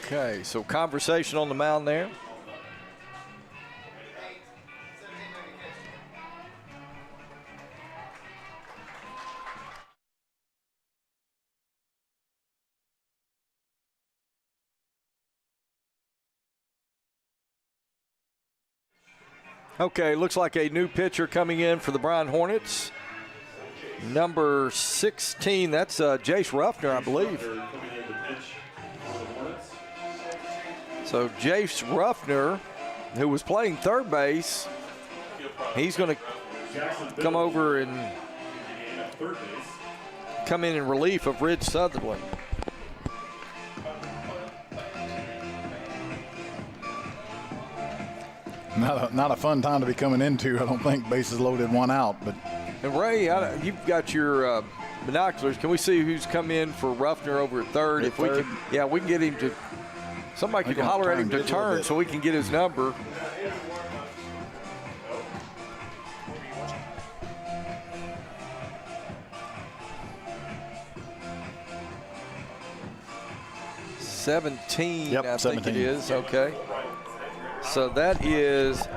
Okay, so conversation on the mound there. Okay, looks like a new pitcher coming in for the Bryant Hornets. Number 16, that's Jace Ruffner, I believe. So Jace Ruffner, who was playing third base, he's going to come over and come in relief of Ridge Sutherland. Not a fun time to be coming into. I don't think bases loaded, 1 out. But and Ray, you've got your binoculars. Can we see who's come in for Ruffner over at third? If we can, yeah, we can get him to. Somebody can holler at him to turn so we can get his number. $17, yep, I 17. think it is. Okay. So that is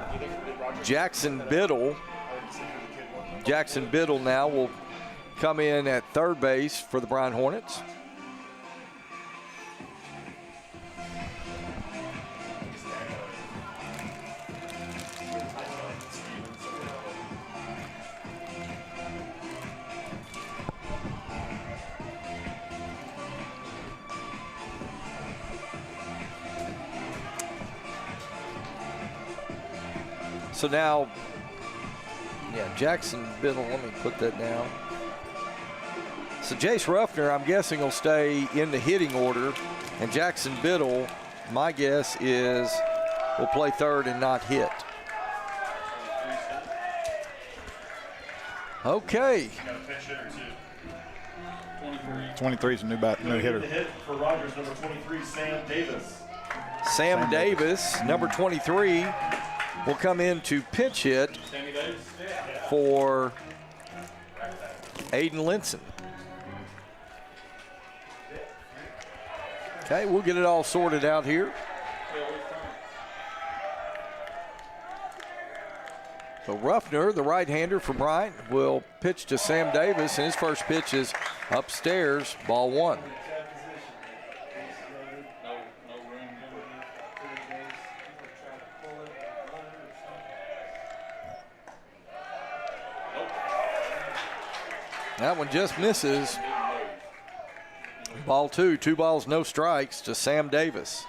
Jackson Biddle. Jackson Biddle now will come in at third base for the Bryant Hornets. So now, yeah, Jackson Biddle, let me put that down. So Jace Ruffner, I'm guessing, will stay in the hitting order. And Jackson Biddle, my guess is, will play third and not hit. Okay. 23 is a new hitter. Hit for Rogers, number 23, Sam Davis. Sam Davis, number 23. Will come in to pinch hit for Aiden Linson. Okay, we'll get it all sorted out here. So Ruffner, the right-hander for Bryant, will pitch to Sam Davis, and his first pitch is upstairs, ball 1. That one just misses. Ball 2, 2 balls, no strikes to Sam Davis.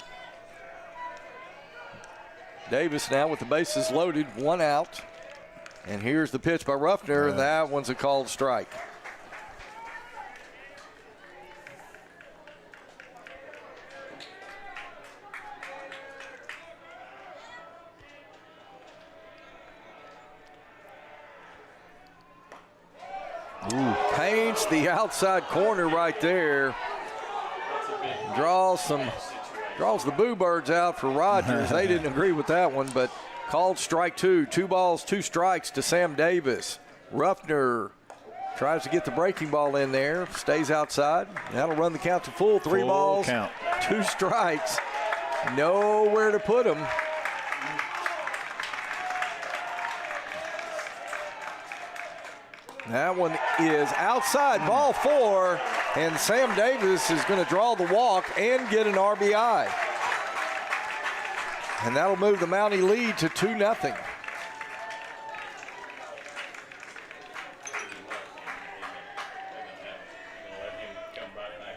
Davis now with the bases loaded, 1 out. And here's the pitch by Ruffner, and that one's a called strike. Paints the outside corner right there. Draws the Boo Birds out for Rogers. They didn't agree with that one, but called strike 2. 2 balls, 2 strikes to Sam Davis. Ruffner tries to get the breaking ball in there, stays outside. That'll run the count to full. 3 balls, count. 2 strikes. Nowhere to put him. That one is outside, ball 4, and Sam Davis is going to draw the walk and get an RBI. And that'll move the Mountie lead to 2-0.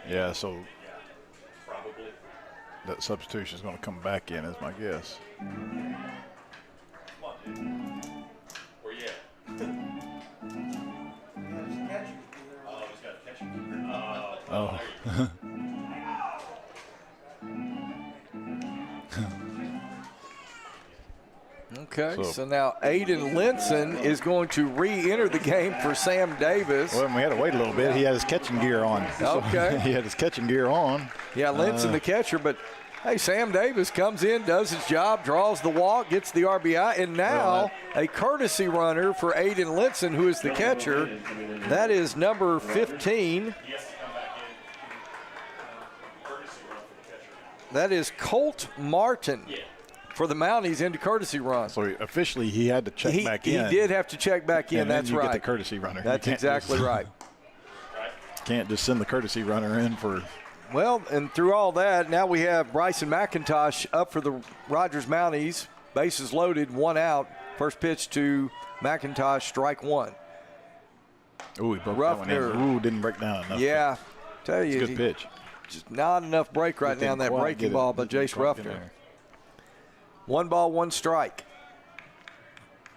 Yeah, so that substitution is going to come back in, is my guess. Where you at? Oh. Okay, so now Aiden Linson is going to re-enter the game for Sam Davis. Well, we had to wait a little bit. He had his catching gear on. Okay. He had his catching gear on. Yeah, Linson the catcher, but hey, Sam Davis comes in, does his job, draws the walk, gets the RBI, and now a courtesy runner for Aiden Linson, who is the catcher. That is number 15. That is Colt Martin for the Mounties into courtesy run. So officially he had to check back in. He did have to check back in, and that's then you right. get the courtesy runner. That's exactly right. Can't just send the courtesy runner in for. Well, and through all that, now we have Bryson McIntosh up for the Rogers Mounties. Bases loaded, 1 out. First pitch to McIntosh, strike 1. Oh, he broke Ruffner. that one in. Ooh, didn't break down enough. Yeah, tell you. It's a good pitch. Just not enough break right now on that breaking ball by Jace Ruffner. 1 ball, 1 strike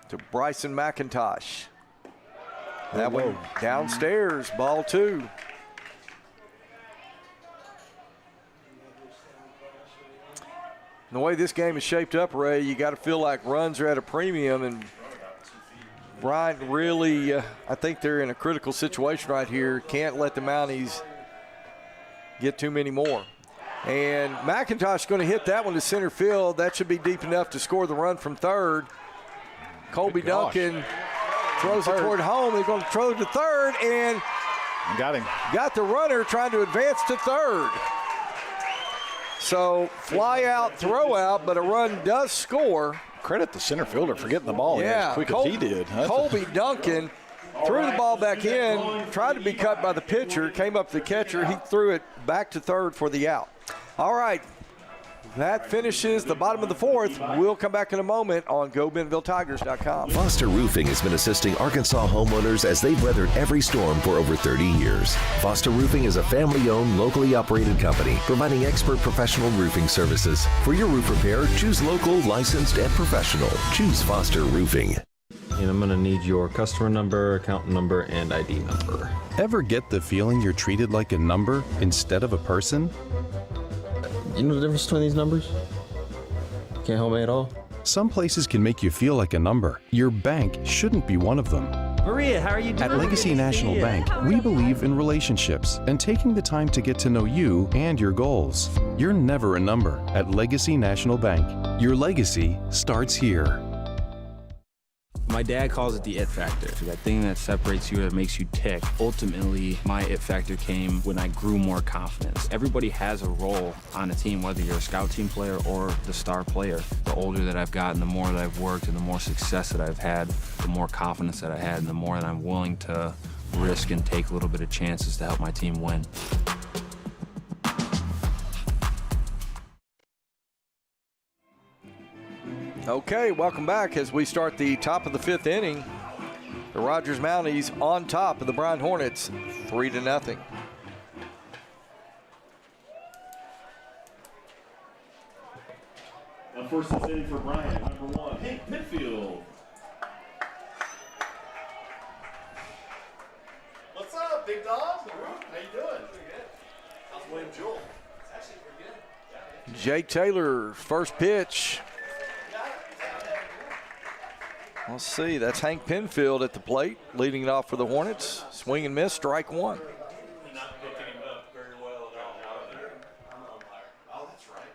to Bryson McIntosh. That one downstairs, ball 2. The way this game is shaped up, Ray, you got to feel like runs are at a premium, and Bryant really, I think they're in a critical situation right here. Can't let the Mounties get too many more. And McIntosh is going to hit that one to center field. That should be deep enough to score the run from third. Colby Duncan throws it toward home. They're going to throw it to third, and got him. Got the runner trying to advance to third. So fly out, throw out, but a run does score. Credit the center fielder for getting the ball in as quick as he did. Colby Duncan threw the ball back in, tried to be cut by the pitcher, came up to the catcher. He threw it back to third for the out. All right, that finishes the bottom of the 4th. We'll come back in a moment on GoBentonvilleTigers.com. Foster Roofing has been assisting Arkansas homeowners as they've weathered every storm for over 30 years. Foster Roofing is a family-owned, locally operated company providing expert professional roofing services. For your roof repair, choose local, licensed, and professional. Choose Foster Roofing. And I'm going to need your customer number, account number, and ID number. Ever get the feeling you're treated like a number instead of a person? You know the difference between these numbers? Can't help me at all? Some places can make you feel like a number. Your bank shouldn't be one of them. Maria, how are you doing? At Legacy National Bank, we believe in relationships and taking the time to get to know you and your goals. You're never a number at Legacy National Bank. Your legacy starts here. My dad calls it the it factor. That thing that separates you, that makes you tick. Ultimately, my it factor came when I grew more confidence. Everybody has a role on a team, whether you're a scout team player or the star player. The older that I've gotten, the more that I've worked and the more success that I've had, the more confidence that I had, and the more that I'm willing to risk and take a little bit of chances to help my team win. Okay, welcome back as we start the top of the 5th inning. The Rogers Mounties on top of the Bryant Hornets, 3-0. First and inning for Bryant, number 1, Hank Pitfield. What's up, big dog? How you doing? Pretty good. How's William Jewell? It's actually pretty good. Jake Taylor, first pitch. Let's see, that's Hank Penfield at the plate, leading it off for the Hornets. Swing and miss, strike 1. Not picking him up very well at all. Oh, that's right.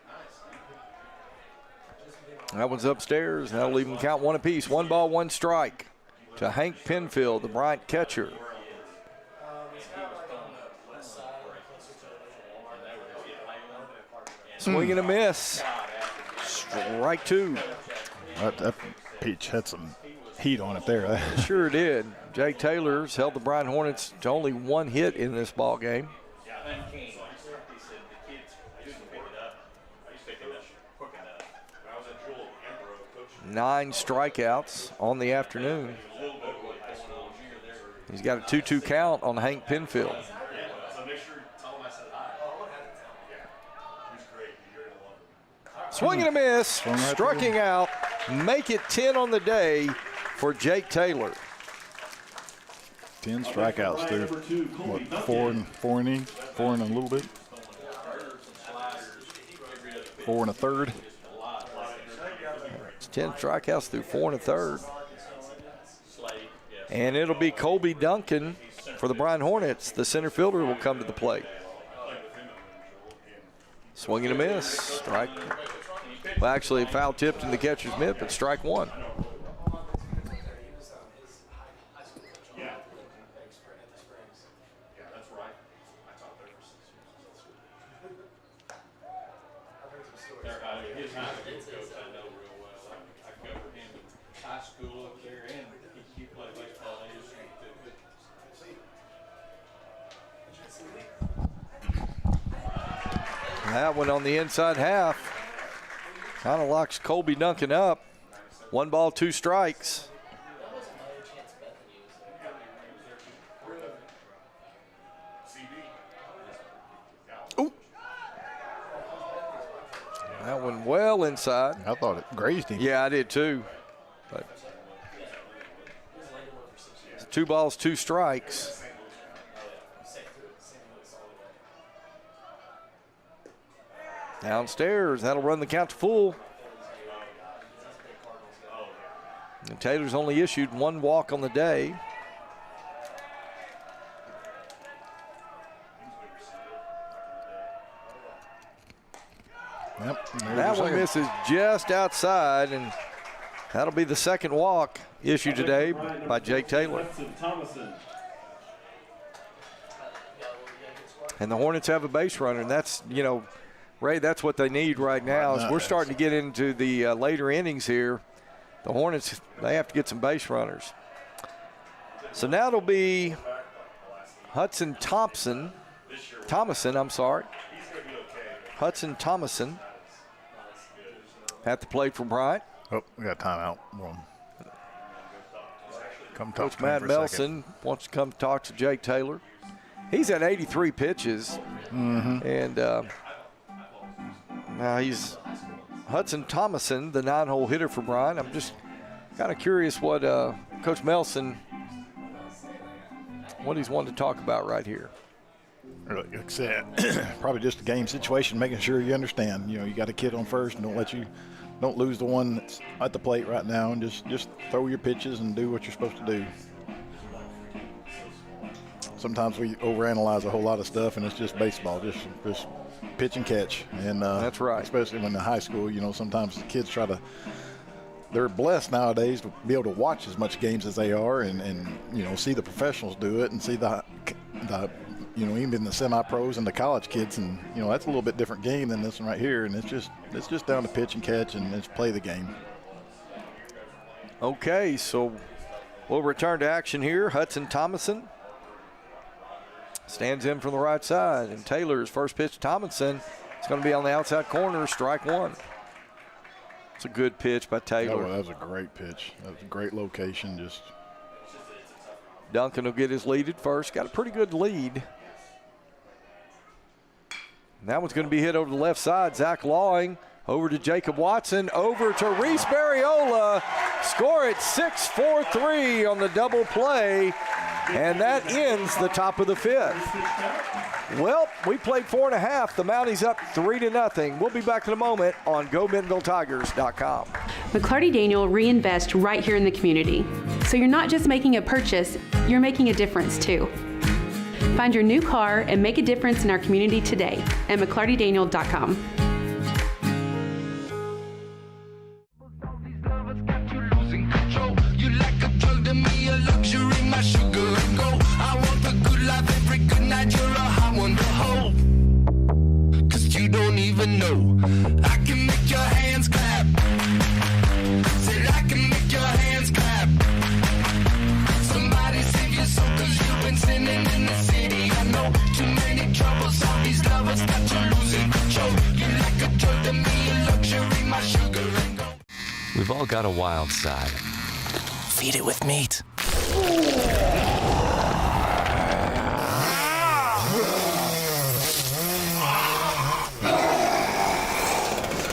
Nice. That one's upstairs. That'll leave them count 1 apiece. 1 ball, 1 strike to Hank Penfield, the Bryant catcher. Swing and a miss. Strike 2. That pitch had some heat on it there. Sure did. Jake Taylor's held the Bryant Hornets to only 1 hit in this ball game. 9 strikeouts on the afternoon. He's got a 2-2 count on Hank Penfield. Swing and a miss, striking out, make it 10 on the day for Jake Taylor. 10 strikeouts through, what, 4 innings? 4 and a little bit? 4 and a third? It's 10 strikeouts through 4 and a third. And it'll be Colby Duncan for the Bryant Hornets. The center fielder will come to the plate. Swing and a miss, strike. Well, actually, foul tipped in the catcher's mitt, but strike 1. That one on the inside half kind of locks Colby Duncan up. 1 ball, 2 strikes. Ooh. That one well inside. I thought it grazed him. Yeah, I did too. But 2 balls, 2 strikes. Downstairs, that'll run the count to full. And Taylor's only issued 1 walk on the day. Yep, that one misses just outside, and that'll be the 2nd walk issued today by Jake Taylor. And the Hornets have a base runner, and that's, you know, Ray, that's what they need right now. As we're starting to get into the later innings here, the Hornets, they have to get some base runners. So now it'll be Hudson Thomason, Hudson Thomason at the plate for Bryant. Oh, we got timeout. Come talk Coach to him Matt for a second. Melson wants to come talk to Jake Taylor. He's at 83 pitches, and now he's Hudson Thomason, the 9-hole hitter for Bryant. I'm just kind of curious what Coach Melson, what he's wanting to talk about right here. Like I said, probably just a game situation, making sure you understand. You know, you got a kid on first, and don't lose the one that's at the plate right now, and just throw your pitches and do what you're supposed to do. Sometimes we overanalyze a whole lot of stuff, and it's just baseball, just pitch and catch. And that's right. Especially when in high school, you know, sometimes the kids try to they're blessed nowadays to be able to watch as much games as they are, and you know, see the professionals do it, and see the you know, even the semi-pros and the college kids, and you know, that's a little bit different game than this one right here, and it's just down to pitch and catch and just play the game. Okay, so we'll return to action here. Hudson Thomason stands in from the right side, and Taylor's first pitch to Tomlinson. It's going to be on the outside corner, strike one. It's a good pitch by Taylor. Oh, that was a great pitch. That was a great location. Just Duncan will get his lead at first. Got a pretty good lead. And that one's going to be hit over the left side. Zach Lawing over to Jacob Watson, over to Reese Barriola. Score at 6-4-3 on the double play, and that ends the top of the fifth. Well, we played 4.5. The Mounties up 3-0. We'll be back in a moment on GoBentonvilleTigers.com. McClarty Daniel reinvest right here in the community. So you're not just making a purchase, you're making a difference too. Find your new car and make a difference in our community today at McClartyDaniel.com. Know I can make your hands clap. Said I can make your hands clap. Somebody save your soul, 'cause you've been sinning in the city. I know too many troubles, all these lovers got you losing control. You like a drug to me, a luxury, my sugar and gold. We've all got a wild side. Feed it with meat.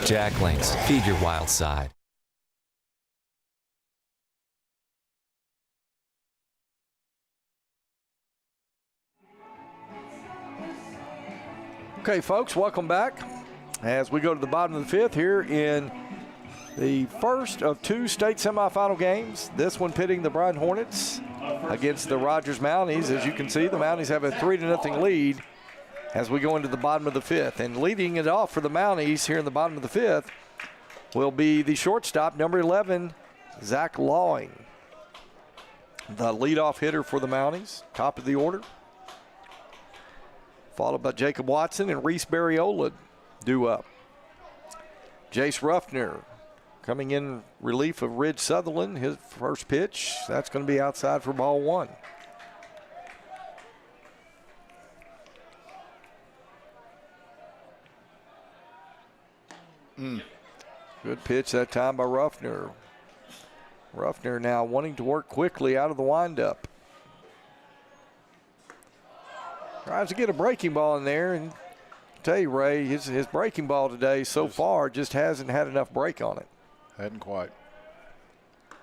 Jack Links, feed your wild side. Okay, folks, welcome back as we go to the bottom of the fifth here in the first of two state semifinal games. This one pitting the Bryant Hornets against the Rogers Mounties. As you can see, the Mounties have a 3-0 lead as we go into the bottom of the fifth. And leading it off for the Mounties here in the bottom of the fifth will be the shortstop, number 11, Zach Lawing, the leadoff hitter for the Mounties, top of the order. Followed by Jacob Watson and Reese Barriola due up. Jace Ruffner coming in relief of Ridge Sutherland. His first pitch, that's going to be outside for ball one. Good pitch that time by Ruffner. Ruffner now wanting to work quickly out of the windup. Tries to get a breaking ball in there, and I tell you, Ray, his breaking ball today so far just hasn't had enough break on it. Hadn't quite.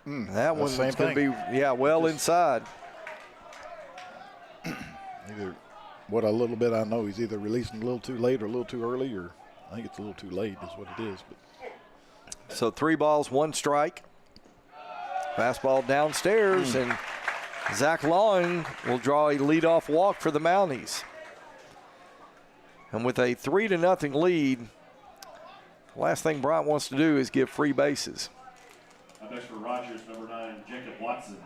That one's going to be, well inside. Either what a little bit I know, he's either releasing a little too late or a little too early, or I think it's a little too late is what it is. But. So 3 balls, 1 strike. Fastball downstairs, and Zach Lawing will draw a leadoff walk for the Mounties. And with a 3-0 lead, the last thing Bryant wants to do is give free bases. Next for Rogers, number 9, Jacob Watson.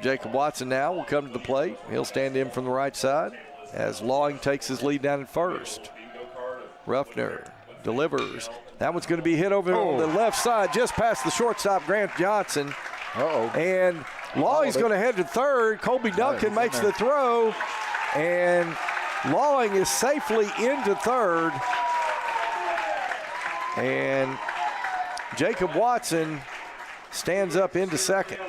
Jacob Watson now will come to the plate. He'll stand in from the right side as Lawing takes his lead down at first. Ruffner delivers. That one's going to be hit over on the left side, just past the shortstop, Grant Johnson. And Lawing's going to head to third. Colby Duncan makes the throw, and Lawing is safely into third. And Jacob Watson stands up into second.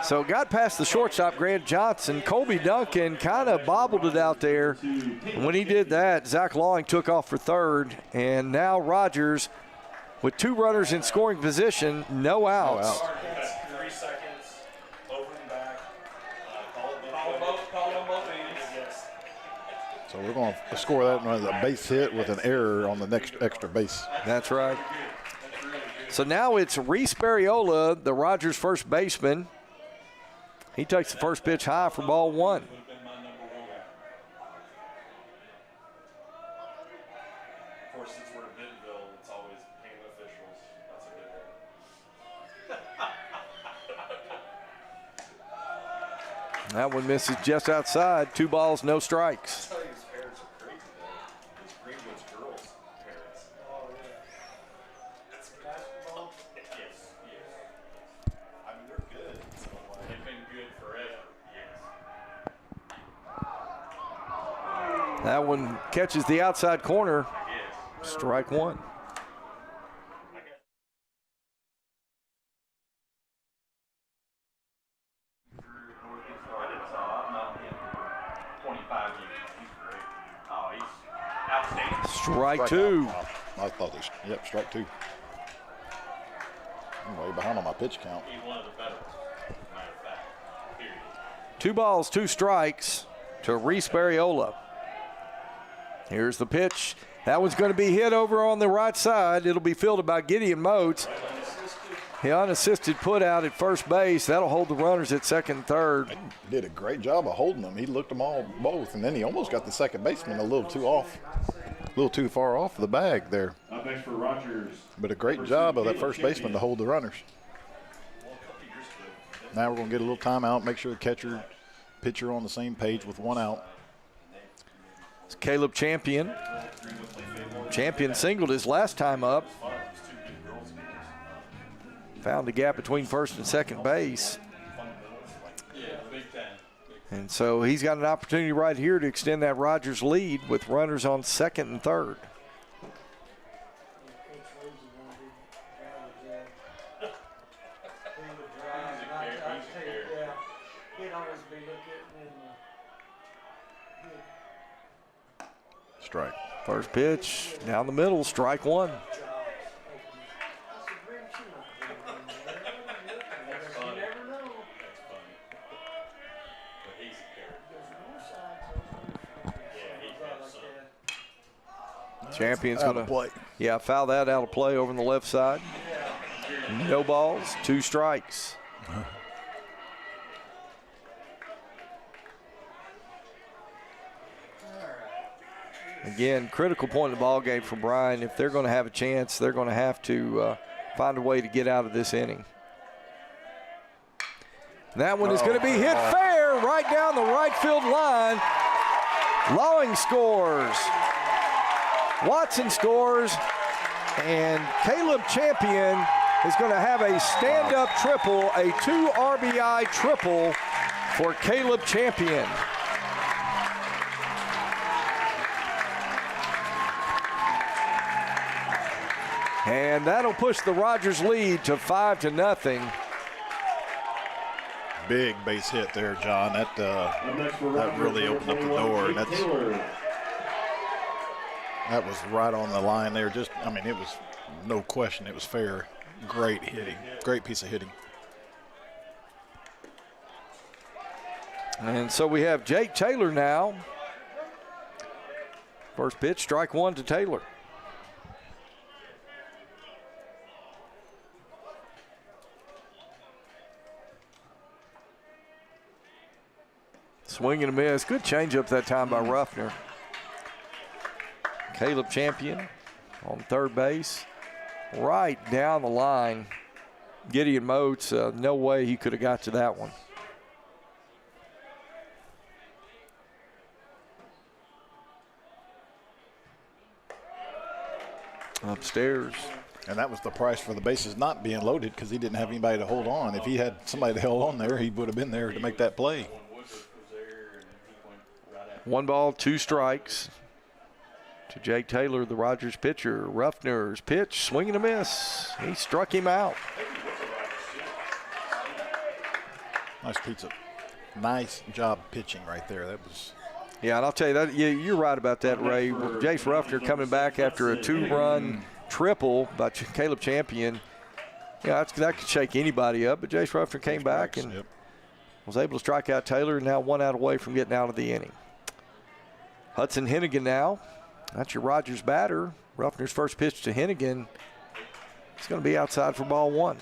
So got past the shortstop, Grant Johnson. Colby Duncan kind of bobbled it out there. And when he did that, Zach Lawing took off for third. And now Rogers, with 2 runners in scoring position, no outs. 3 seconds, over and back. Call them both innings. So we're going to score that as a base hit with an error on the next extra base. That's right. So now it's Reese Barriola, the Rogers first baseman. He takes the first pitch high for ball one. Of course, since we're in Bentonville, it's always paying officials. That's a good one. That one misses just outside. 2 balls, no strikes. That one catches the outside corner. Strike 1. Strike 2. I thought this. Yep, strike 2. I'm way behind on my pitch count. He's one of the better ones, matter of fact. Period. 2 balls, 2 strikes to Reese Barriola. Here's the pitch. That one's going to be hit over on the right side. It'll be fielded by Gideon Moats. He unassisted put out at first base. That'll hold the runners at second and third. He did a great job of holding them. He looked them all both, and then he almost got the second baseman a little too far off the bag there. Up next for Rogers. But a great job of that first baseman to hold the runners. Now we're going to get a little timeout, make sure the catcher, pitcher on the same page with 1 out. It's Caleb Champion. Champion singled his last time up. Found the gap between first and second base. And so he's got an opportunity right here to extend that Rogers lead with runners on second and third. Strike. First pitch down the middle, strike 1. Champion's going to play. Yeah, foul that out of play over on the left side. No balls, 2 strikes. Again, critical point in the ball game for Bryan. If they're going to have a chance, they're going to have to find a way to get out of this inning. And that one is going to be hit fair right down the right field line. Lawing scores. Watson scores. And Caleb Champion is going to have a stand-up triple, a 2 RBI triple for Caleb Champion. And that'll push the Rogers lead to 5-0. Big base hit there, John. That really opened up the door. And that was right on the line there. It was no question. It was fair. Great hitting. Great piece of hitting. And so we have Jake Taylor now. First pitch, strike 1 to Taylor. Swing and a miss. Good changeup that time by Ruffner. Caleb Champion on third base. Right down the line. Gideon Moats, no way he could have got to that one. Upstairs. And that was the price for the bases not being loaded because he didn't have anybody to hold on. If he had somebody that held on there, he would have been there to make that play. 1 ball, 2 strikes to Jake Taylor, the Rogers pitcher. Ruffner's pitch, swing and a miss. He struck him out. Nice pizza. Nice job pitching right there. That was. Yeah, and I'll tell you that you're right about that, Ray. Jace Ruffner coming back after a 2-run triple by Caleb Champion. Yeah, that could shake anybody up, but Jace Ruffner came back and was able to strike out Taylor, now 1 out away from getting out of the inning. Hudson Hennigan now. That's your Rogers batter. Ruffner's first pitch to Hennigan. It's going to be outside for ball 1.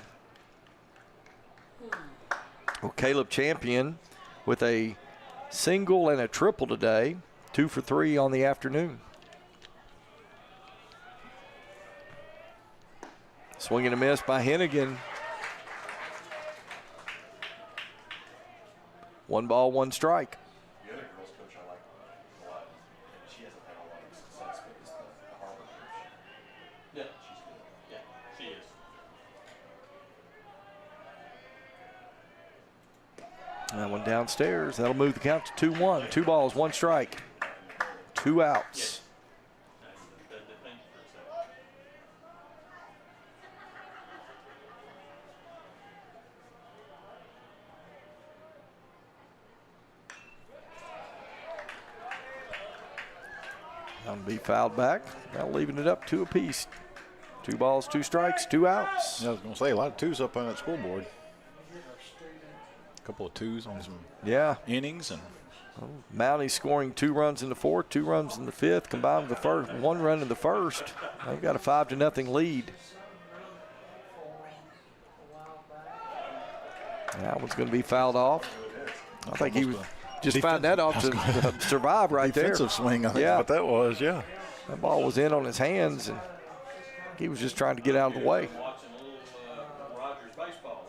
Well, Caleb Champion with a single and a triple today. 2 for 3 on the afternoon. Swing and a miss by Hennigan. 1 ball, 1 strike. The other girls coach I like a lot, and she hasn't had a lot of success, but it's the Harvard coach. Yeah. She's good. Yeah, she is. That one downstairs. That'll move the count to 2-1. 2 balls, 1 strike. 2 outs. That'll be fouled back. Now leaving it up 2 apiece. 2 balls, 2 strikes, 2 outs. Yeah, I was going to say, a lot of 2s up on that scoreboard. A couple of 2s on some innings. And Mounties scoring 2 runs in the 4th, 2 runs in the 5th, combined with the first, 1 run in the 1st. They've got a 5-0 lead. That one's going to be fouled off. I think he was just found that off to survive right there. Defensive swing, I think what that was, yeah. That ball was in on his hands, and he was just trying to get out of the way. Watching a little Rogers baseball.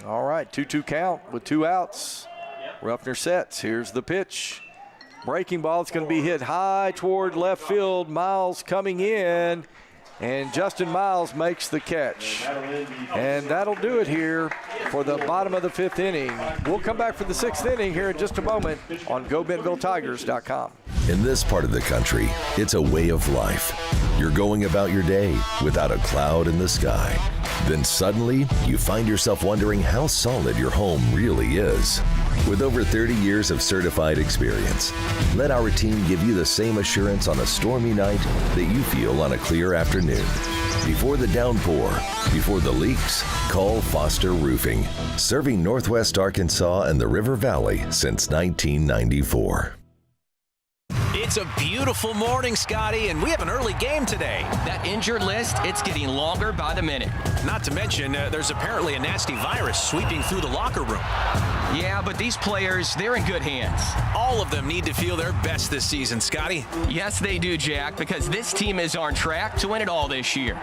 All right, 2-2 count with 2 outs. Ruffner sets. Here's the pitch. Breaking ball. It's going to be hit high toward left field. Miles coming in, and Justin Miles makes the catch. And that'll do it here for the bottom of the 5th inning. We'll come back for the 6th inning here in just a moment on GoBentonvilleTigers.com. In this part of the country, it's a way of life. You're going about your day without a cloud in the sky. Then suddenly, you find yourself wondering how solid your home really is. With over 30 years of certified experience, let our team give you the same assurance on a stormy night that you feel on a clear afternoon. Before the downpour, before the leaks, call Foster Roofing, serving Northwest Arkansas and the River Valley since 1994. It's a beautiful morning, Scotty, and we have an early game today. That injured list, it's getting longer by the minute. Not to mention, there's apparently a nasty virus sweeping through the locker room. Yeah, but these players, they're in good hands. All of them need to feel their best this season, Scotty. Yes, they do, Jack, because this team is on track to win it all this year.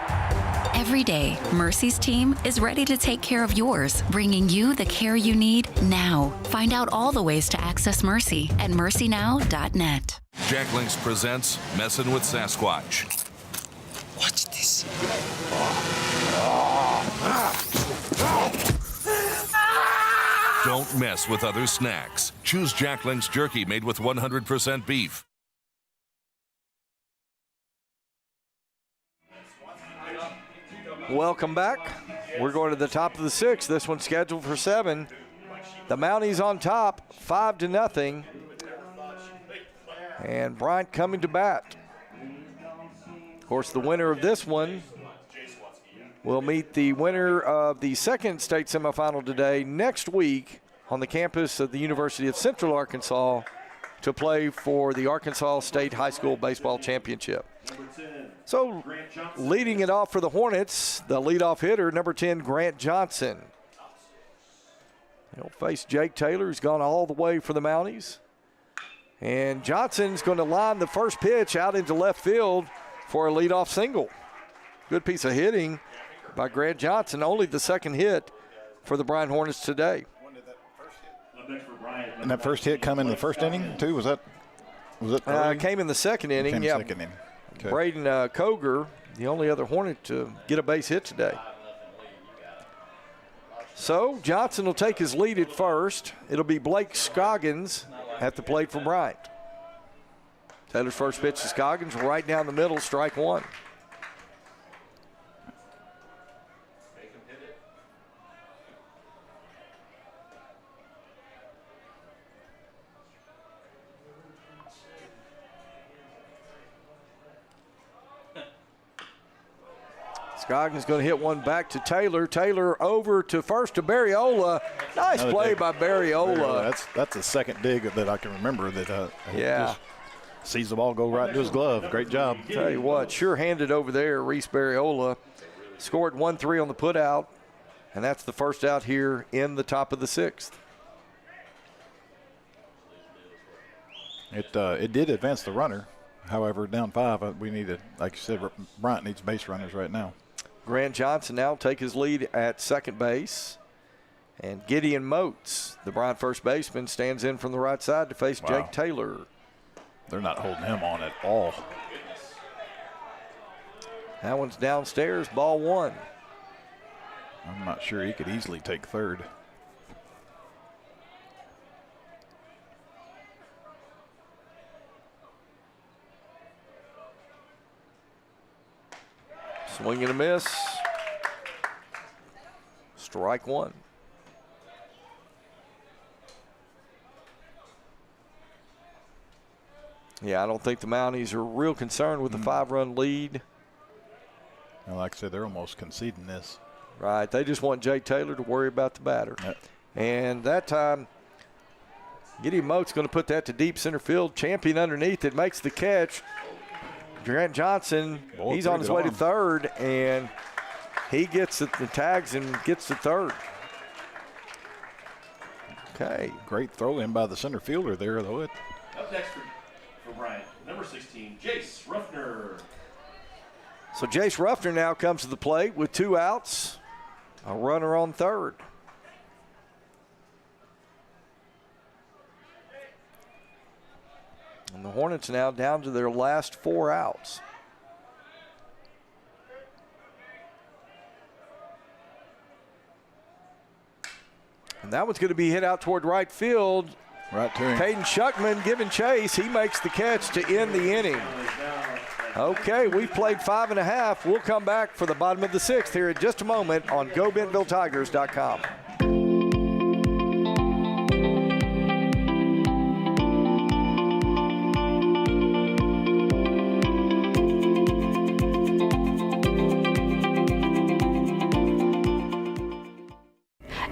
Every day, Mercy's team is ready to take care of yours, bringing you the care you need now. Find out all the ways to access Mercy at mercynow.net. Jack Links presents Messin' with Sasquatch. Watch this. Don't mess with other snacks. Choose Jack Links Jerky made with 100% beef. Welcome back. We're going to the top of the 6th. This one's scheduled for 7. The Mounties on top, 5-0. And Bryant coming to bat. Of course, the winner of this one will meet the winner of the 2nd state semifinal today next week on the campus of the University of Central Arkansas to play for the Arkansas State High School Baseball Championship. So, leading it off for the Hornets, the leadoff hitter, number 10, Grant Johnson. He'll face Jake Taylor, who's gone all the way for the Mounties. And Johnson's going to line the first pitch out into left field for a leadoff single. Good piece of hitting by Grant Johnson, only the 2nd hit for the Bryant Hornets today. And that first hit come in the 1st inning, too? Was it came in the 2nd inning, yeah. Second inning. Okay. Braden Koger, the only other Hornet to get a base hit today. So Johnson will take his lead at first. It'll be Blake Scoggins at the plate for Bryant. Taylor's first pitch to Scoggins, right down the middle, strike 1. Scoggins going to hit one back to Taylor. Taylor over to first to Barriola. Nice play by Barriola. That's the second dig that I can remember that just sees the ball go right into his glove. Great job. Tell you what, sure-handed over there. Reese Barriola scored 1-3 on the putout, and that's the first out here in the top of the 6th. It did advance the runner. However, down 5, we needed, like you said, Bryant needs base runners right now. Grant Johnson now take his lead at second base. And Gideon Moats, the Bryant first baseman, stands in from the right side to face Jake Taylor. They're not holding him on at all. That one's downstairs, ball one. I'm not sure he could easily take third. Swing and a miss. Strike one. Yeah, I don't think the Mounties are real concerned with the 5-run lead. And like I said, they're almost conceding this. Right, they just want Jake Taylor to worry about the batter. Yep. And that time, Gideon Moat's going to put that to deep center field. Champion underneath it, makes the catch. Grant Johnson, he's on his way to third, and he gets the tags and gets to third. Okay. Great throw in by the center fielder there, though. Up next for Bryant, number 16, Jace Ruffner. So Jace Ruffner now comes to the plate with 2 outs, a runner on third. And the Hornets now down to their last 4 outs. And that one's going to be hit out toward right field. Right to him. Caden Shuckman giving chase. He makes the catch to end the inning. Okay, we've played 5.5. We'll come back for the bottom of the 6th here in just a moment on GoBentonvilleTigers.com.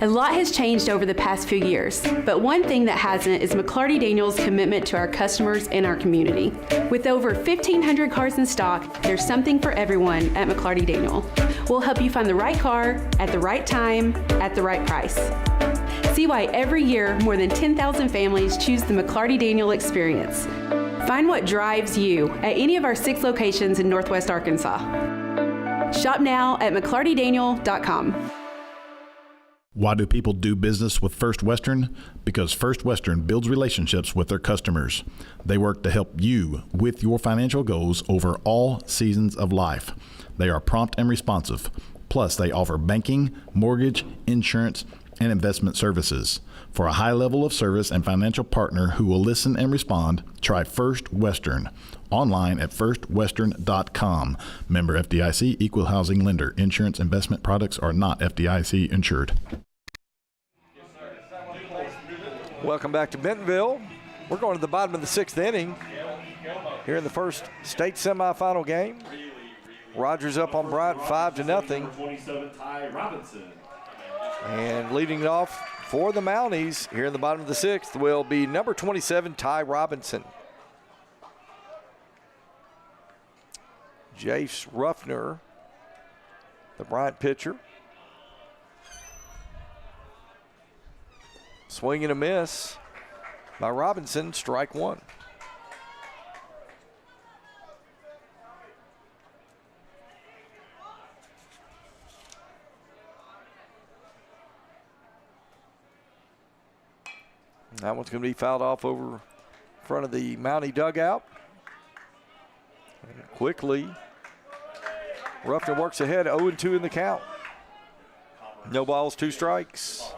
A lot has changed over the past few years, but one thing that hasn't is McClarty Daniels' commitment to our customers and our community. With over 1,500 cars in stock, there's something for everyone at McClarty Daniel. We'll help you find the right car at the right time at the right price. See why every year more than 10,000 families choose the McClarty Daniel experience. Find what drives you at any of our 6 locations in Northwest Arkansas. Shop now at McClartyDaniel.com. Why do people do business with First Western? Because First Western builds relationships with their customers. They work to help you with your financial goals over all seasons of life. They are prompt and responsive. Plus, they offer banking, mortgage, insurance, and investment services. For a high level of service and financial partner who will listen and respond, try First Western. Online at firstwestern.com. Member FDIC, equal housing lender. Insurance investment products are not FDIC insured. Welcome back to Bentonville. We're going to the bottom of the 6th inning here in the first state semifinal game. Rogers up on Bryant 5-0. 27, Ty Robinson. And leading it off for the Mounties here in the bottom of the 6th will be number 27, Ty Robinson. Jace Ruffner, the Bryant pitcher. Swing and a miss by Robinson, strike one. That one's going to be fouled off over in front of the Mountie dugout. And quickly, Ruffner works ahead, 0-2 in the count. No balls, 2 strikes.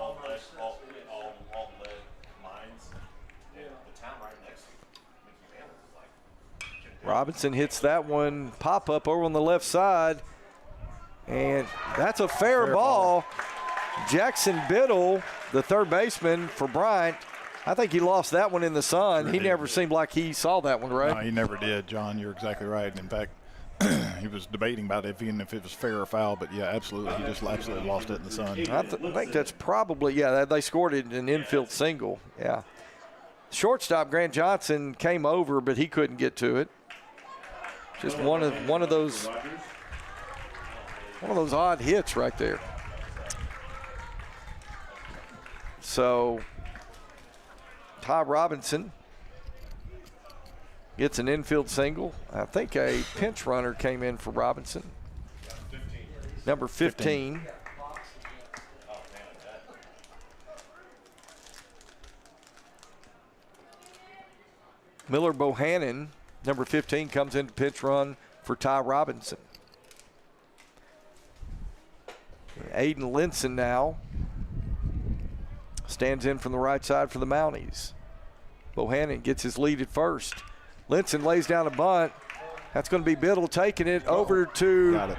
Robinson hits that one, pop up over on the left side, and that's a fair ball. Jackson Biddle, the third baseman for Bryant, I think he lost that one in the sun. He never seemed like he saw that one, right? No, he never did, John. You're exactly right. In fact, he was debating about it, even if it was fair or foul, but yeah, absolutely. He just absolutely lost it in the sun. I think that's probably, yeah, they scored it in an infield single, yeah. Shortstop Grant Johnson came over, but he couldn't get to it. Just one of those odd hits right there. So Ty Robinson gets an infield single. I think a pinch runner came in for Robinson. number 15. Miller Bohannon, number 15, comes into pitch run for Ty Robinson. Aiden Linson now stands in from the right side for the Mounties. Bohannon gets his lead at first. Linson lays down a bunt. That's going to be Biddle taking it over to. Got it.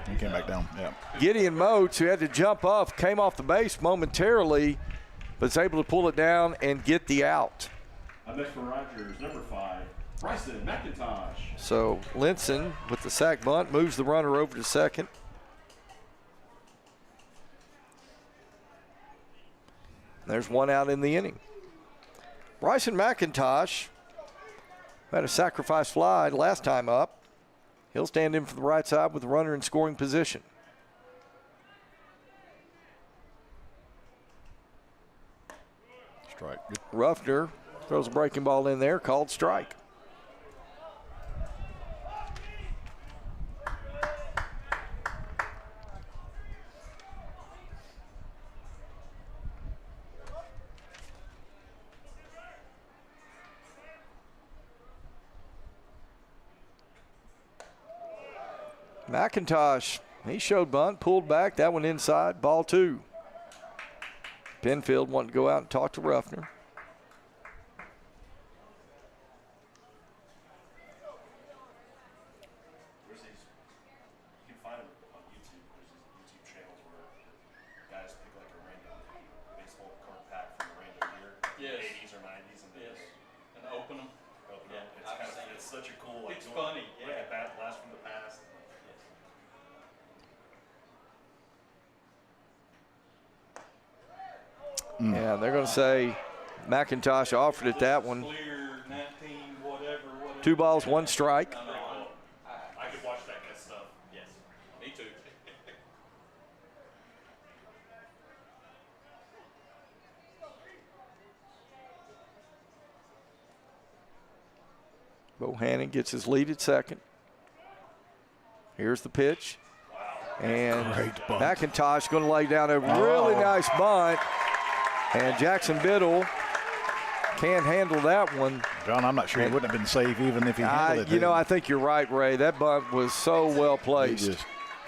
He came back down. Yeah. Gideon Moats, who had to jump off, came off the base momentarily, but is able to pull it down and get the out. Up next for Rogers, number 5, Bryson McIntosh. So Linson with the sac bunt moves the runner over to second. There's one out in the inning. Bryson McIntosh had a sacrifice fly last time up. He'll stand in for the right side with the runner in scoring position. Strike. Ruffner throws a breaking ball in there, called strike. McIntosh, he showed bunt, pulled back, that one inside, ball 2. Penfield wanted to go out and talk to Ruffner. You can find them on YouTube. There's these YouTube channels where guys pick like a random baseball card pack from a random year, Yes. 80s or 90s, and Yes. And open them. Yeah, It's kind of, it's such a cool, like, It's going- funny, like yeah. a bad blast from the past. Yeah, they're going to say McIntosh offered it that one. Clear 19, whatever. 2 balls, 1 strike. I could watch that kind of stuff. Yes, me too. Bohannon gets his lead at second. Here's the pitch. And Great bunt. McIntosh going to lay down a really nice bunt. And Jackson Biddle can't handle that one. John, I'm not sure he wouldn't have been safe even if he handled it. You know, I think you're right, Ray. That bunt was so well placed.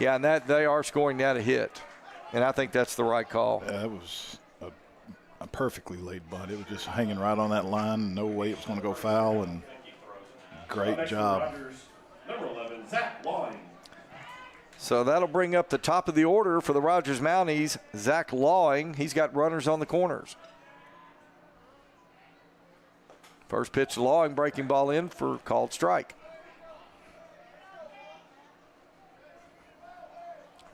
Yeah, and that they are scoring that a hit. And I think that's the right call. That was a perfectly laid bunt. It was just hanging right on that line. No way it was going to go foul. And great Next for job. Rogers, number 11, Zach Lawing. So that'll bring up the top of the order for the Rogers Mounties, Zach Lawing. He's got runners on the corners. First pitch to Lawing, breaking ball in for called strike.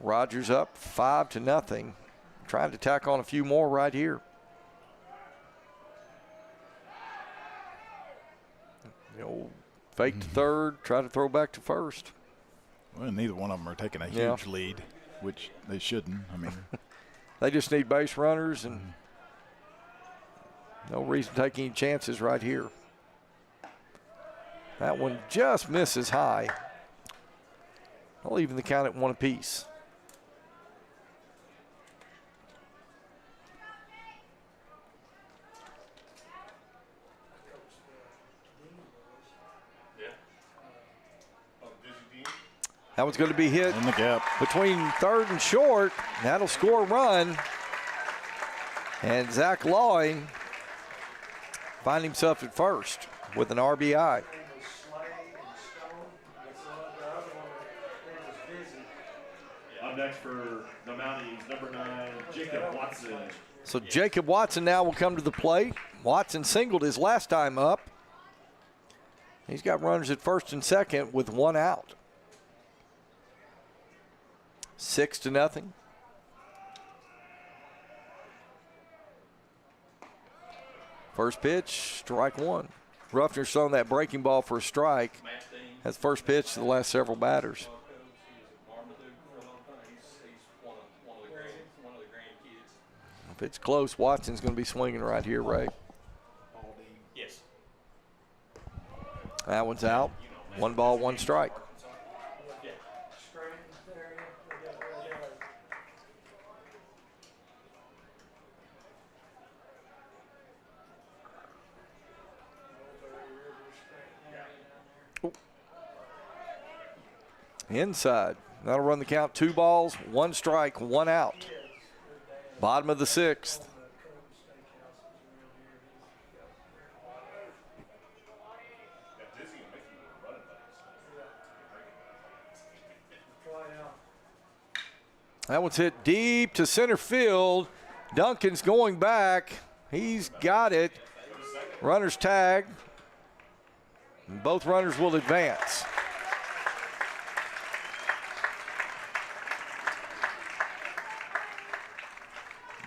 Rogers up 5-0. Trying to tack on a few more right here. The old fake to third, try to throw back to first. Well, neither one of them are taking a huge lead, which they shouldn't. I mean, they just need base runners and no reason to take any chances right here. That one just misses high. I'll even the count at 1 apiece. That one's going to be hit in the gap between third and short. That'll score a run. And Zach Lawing find himself at first with an RBI. Up next for the Mounties, number 9, Jacob Watson. So Jacob Watson now will come to the plate. Watson singled his last time up. He's got runners at first and second with 1 out. 6-0. First pitch, strike 1. Ruffner's thrown that breaking ball for a strike. That's first pitch to the last several batters. If it's close, Watson's going to be swinging right here, Ray. Yes. That one's out. 1 ball, 1 strike. Inside. That'll run the count. 2 balls, 1 strike, 1 out. Bottom of the 6th. That one's hit deep to center field. Duncan's going back. He's got it. Runner's tag. And both runners will advance.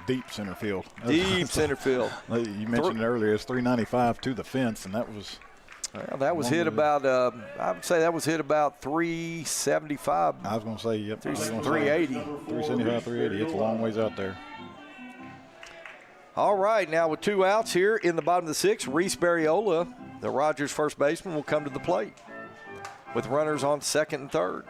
Deep center field. Deep center field. You mentioned earlier it's 395 to the fence, and that was. Well, that was hit about. I would say that was hit about 375. I was going to say, yep. 380. 375, 380. It's a long ways out there. All right, now with 2 outs here in the bottom of the 6th, Reese Barriola, the Rogers first baseman, will come to the plate with runners on 2nd and 3rd.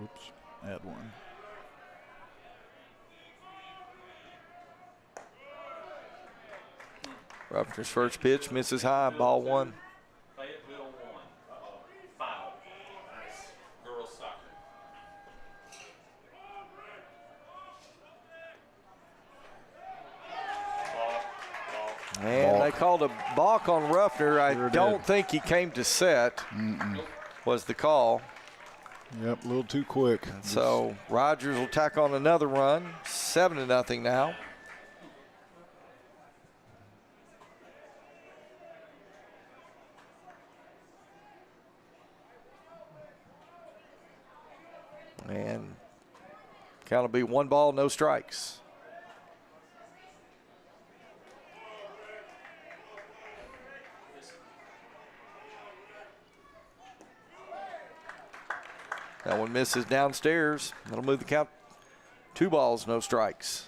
Oops, add one. Ruffner's first pitch misses high, ball 1. Fayetteville 1. Foul. Nice. Girls soccer. And they called a balk on Ruffner. I don't think he came to set, was the call. Yep, a little too quick. So Rogers will tack on another run, 7-0 now. And count will be 1 ball, no strikes. That one misses downstairs. That'll move the count. 2 balls, no strikes.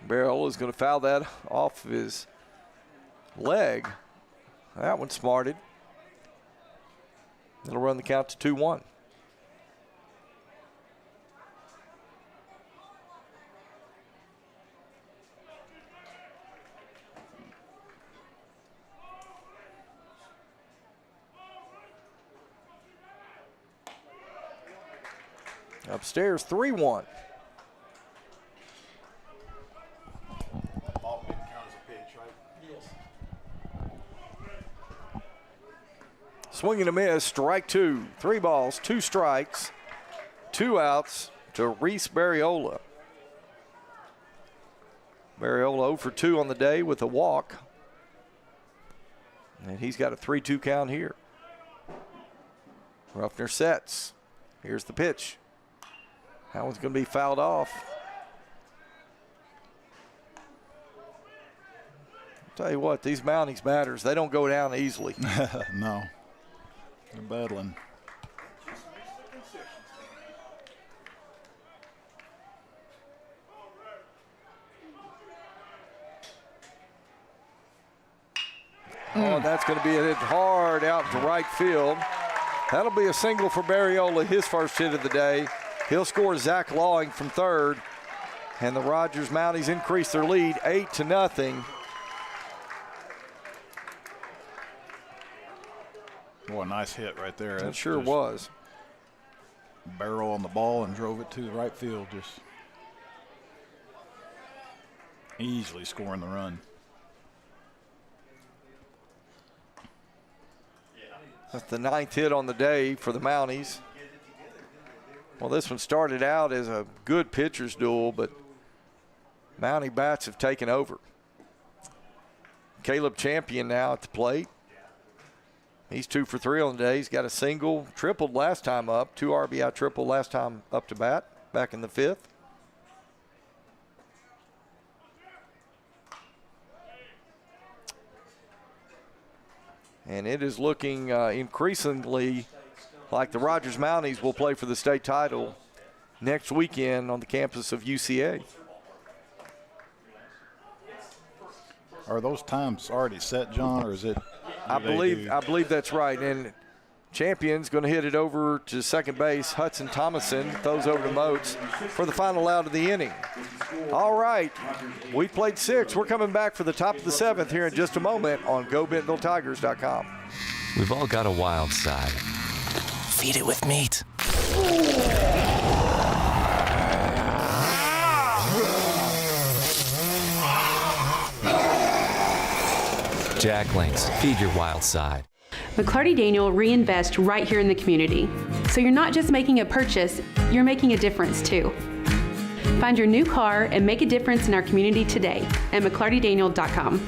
Barrel is going to foul that off of his leg. That one smarted. It'll run the count to 2-1. Upstairs, 3-1. Swing and a miss, strike 2. 3 balls, 2 strikes, 2 outs to Reese Barriola. Barriola 0 for 2 on the day with a walk. And he's got a 3-2 count here. Ruffner sets. Here's the pitch. That one's going to be fouled off. I'll tell you what, these Mounties batters, they don't go down easily. No. They're battling. Oh, that's going to be hit hard out to right field. That'll be a single for Barriola, his first hit of the day. He'll score Zach Lawing from 3rd. And the Rogers Mounties increase their lead 8-0. Boy, nice hit right there. It sure was. Barrel on the ball and drove it to the right field. Just easily scoring the run. That's the 9th hit on the day for the Mounties. Well, this one started out as a good pitcher's duel, but Mountie bats have taken over. Caleb Champion now at the plate. He's 2 for 3 on the day. He's got a single, tripled last time up, 2 RBI triple last time up to bat, back in the 5th. And it is looking increasingly like the Rogers Mounties will play for the state title next weekend on the campus of UCA. Are those times already set, John, or is it? I believe that's right. And Champion's going to hit it over to second base. Hudson Thomason throws over to Moats for the final out of the inning. All right, we played 6. We're coming back for the top of the 7th here in just a moment on GoBentonvilleTigers.com. We've all got a wild side. Feed it with meat. Jack Links, feed your wild side. McClarty Daniel reinvest right here in the community. So you're not just making a purchase, you're making a difference too. Find your new car and make a difference in our community today at McClartyDaniel.com.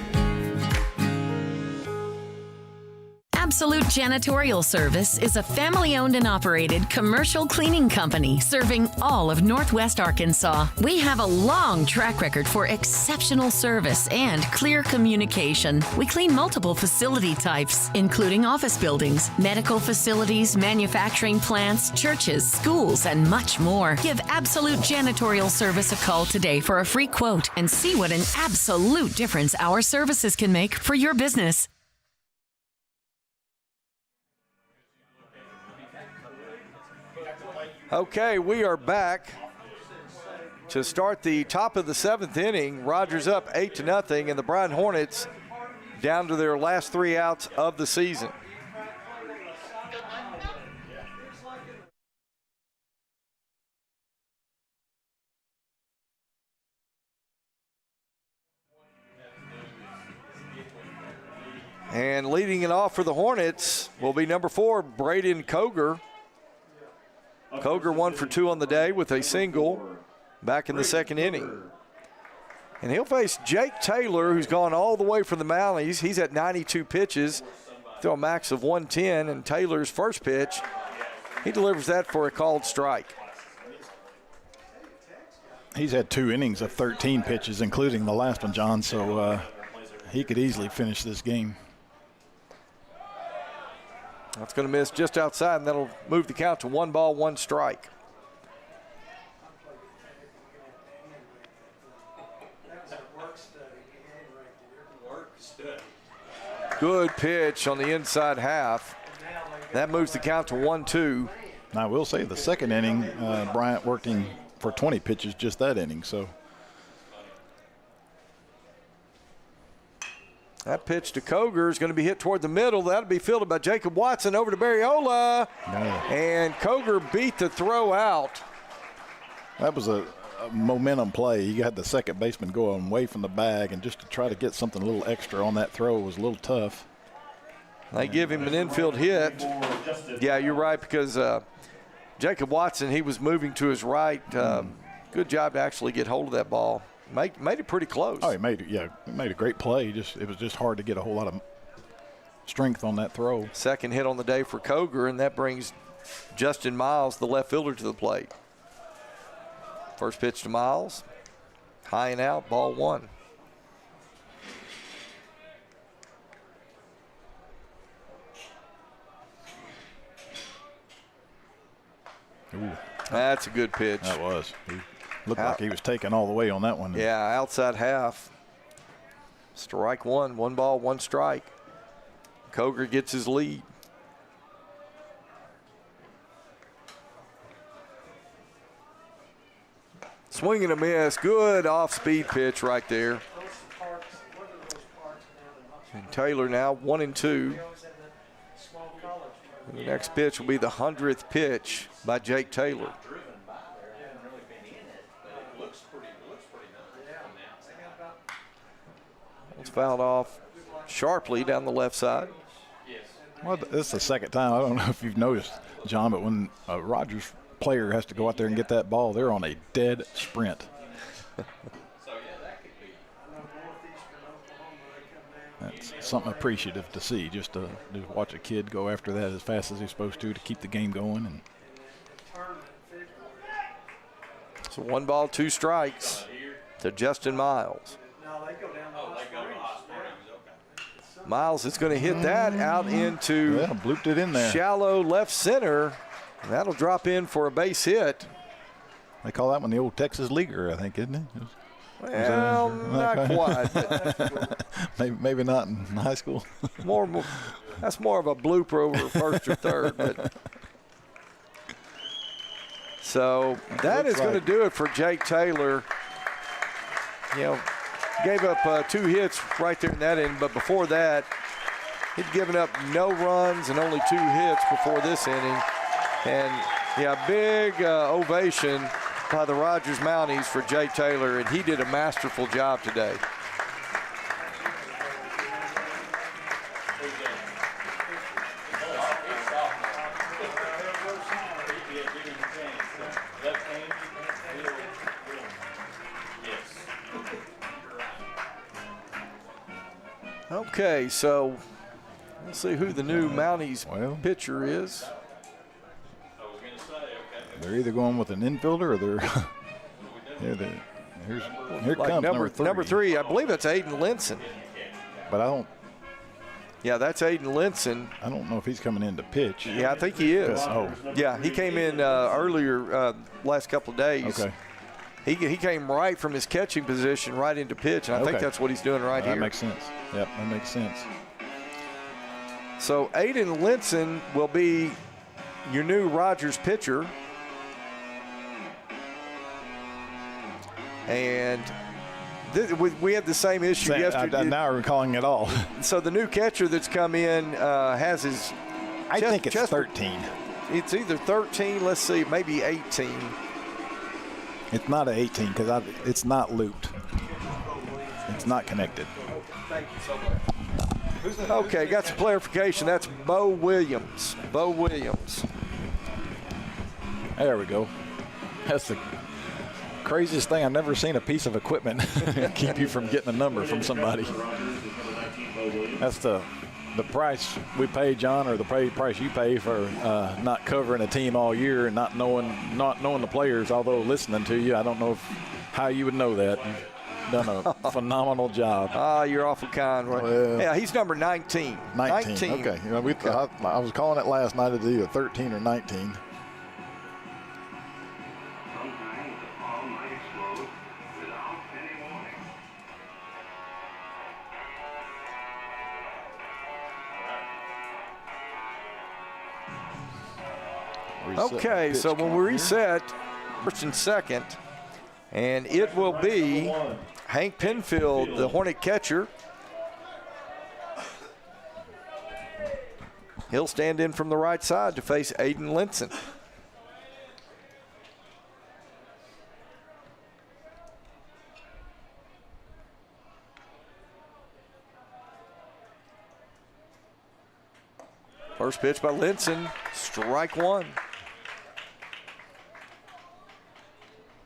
Absolute Janitorial Service is a family-owned and operated commercial cleaning company serving all of Northwest Arkansas. We have a long track record for exceptional service and clear communication. We clean multiple facility types, including office buildings, medical facilities, manufacturing plants, churches, schools, and much more. Give Absolute Janitorial Service a call today for a free quote and see what an absolute difference our services can make for your business. Okay, we are back to start the top of the 7th inning. Rogers up 8-0, and the Bryant Hornets down to their last 3 outs of the season. And leading it off for the Hornets will be number 4, Braden Koger. Koger 1 for 2 on the day with a single back in the 2nd inning. And he'll face Jake Taylor, who's gone all the way from the Mounties. He's at 92 pitches, throw a max of 110, and Taylor's first pitch, he delivers that for a called strike. He's had 2 innings of 13 pitches, including the last one, John, so he could easily finish this game. That's going to miss just outside, and that'll move the count to 1 ball, 1 strike. Good pitch on the inside half. That moves the count to 1-2. Now, I will say the 2nd inning, Bryant worked him for 20 pitches just that inning, so. That pitch to Koger is going to be hit toward the middle. That'll be fielded by Jacob Watson over to Barriola. And Koger beat the throw out. That was a momentum play. He got the second baseman going away from the bag, and just to try to get something a little extra on that throw was a little tough. They give him an infield hit. Yeah, you're right, because Jacob Watson, he was moving to his right. Good job to actually get hold of that ball. Made it pretty close. Oh, he made it. Yeah, he made a great play. It was just hard to get a whole lot of strength on that throw. Second hit on the day for Koger, and that brings Justin Miles, the left fielder, to the plate. First pitch to Miles, high and out, ball 1. Ooh. That's a good pitch. That was. Looked like he was taking all the way on that one. Yeah, outside half. Strike 1, 1 ball, 1 strike. Koger gets his lead. Swing and a miss. Good off-speed pitch right there. And Taylor now 1-2. And the next pitch will be the 100th pitch by Jake Taylor. It's fouled off sharply down the left side. Well, this is the second time. I don't know if you've noticed, John, but when a Rogers player has to go out there and get that ball, they're on a dead sprint. That's something appreciative to see, just to watch a kid go after that as fast as he's supposed to keep the game going. And so 1 ball, 2 strikes to Justin Miles. Miles is going to hit that out into blooped it in there. Shallow left center. That'll drop in for a base hit. They call that one the old Texas Leaguer, I think, isn't it? Well, not quite. maybe not in high school. That's more of a blooper over first or third. But so that is going to do it for Jake Taylor. You know, gave up 2 hits right there in that end, but before that, he'd given up no runs and only 2 hits before this inning. And, yeah, big ovation by the Rogers Mounties for Jake Taylor, and he did a masterful job today. Okay, so let's see who the new Mounties pitcher is. They're either going with an infielder or they're here like comes number 3. I believe that's Aiden Linson. But I don't. Yeah, that's Aiden Linson. I don't know if he's coming in to pitch. Yeah, I think he is. Yeah, he came in earlier last couple of days. Okay. He came right from his catching position right into pitch, and I think that's what he's doing right here. That makes sense. Yep, that makes sense. So Aiden Linson will be your new Rogers pitcher. And we had the same issue yesterday. I'm now recalling it all. So the new catcher that's come in has his I think it's 13. It's either 13, let's see, maybe 18. It's not an 18 because it's not looped. It's not connected. Thank you so much. Okay, got some clarification. That's Bo Williams. Bo Williams. There we go. That's the craziest thing. I've never seen a piece of equipment keep you from getting a number from somebody. That's the price we pay, John, or the price you pay for not covering a team all year and not knowing the players. Although listening to you, I don't know how you would know that. You've done a phenomenal job. You're awful kind. Right? Well, yeah, he's number 19. 19. Okay. You know, I was calling it last night to either 13 or 19. Okay, so when we reset, first and second, and it will be Hank Penfield, the Hornet catcher. He'll stand in from the right side to face Aiden Linson. First pitch by Linson, strike one.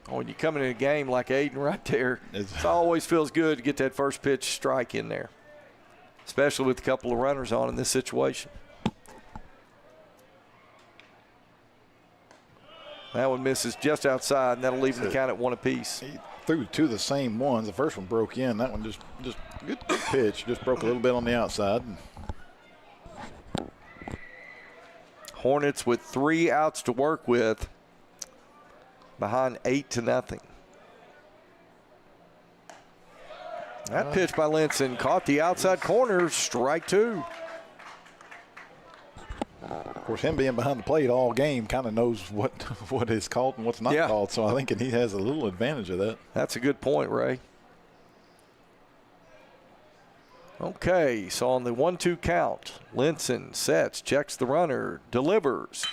When you come into a game like Aiden right there, it always feels good to get that first pitch strike in there, especially with a couple of runners on in this situation. That one misses just outside, and that'll leave him to count at 1 apiece. He threw 2 of the same ones. The first one broke in. That one just good pitch. Just broke a little bit on the outside. Hornets with 3 outs to work with, behind 8-0. That pitch by Linson caught the outside corner, strike 2. Of course, him being behind the plate all game kind of knows what is called and what's not called, so I think he has a little advantage of that. That's a good point, Ray. Okay, so on the 1-2 count, Linson sets, checks the runner, delivers.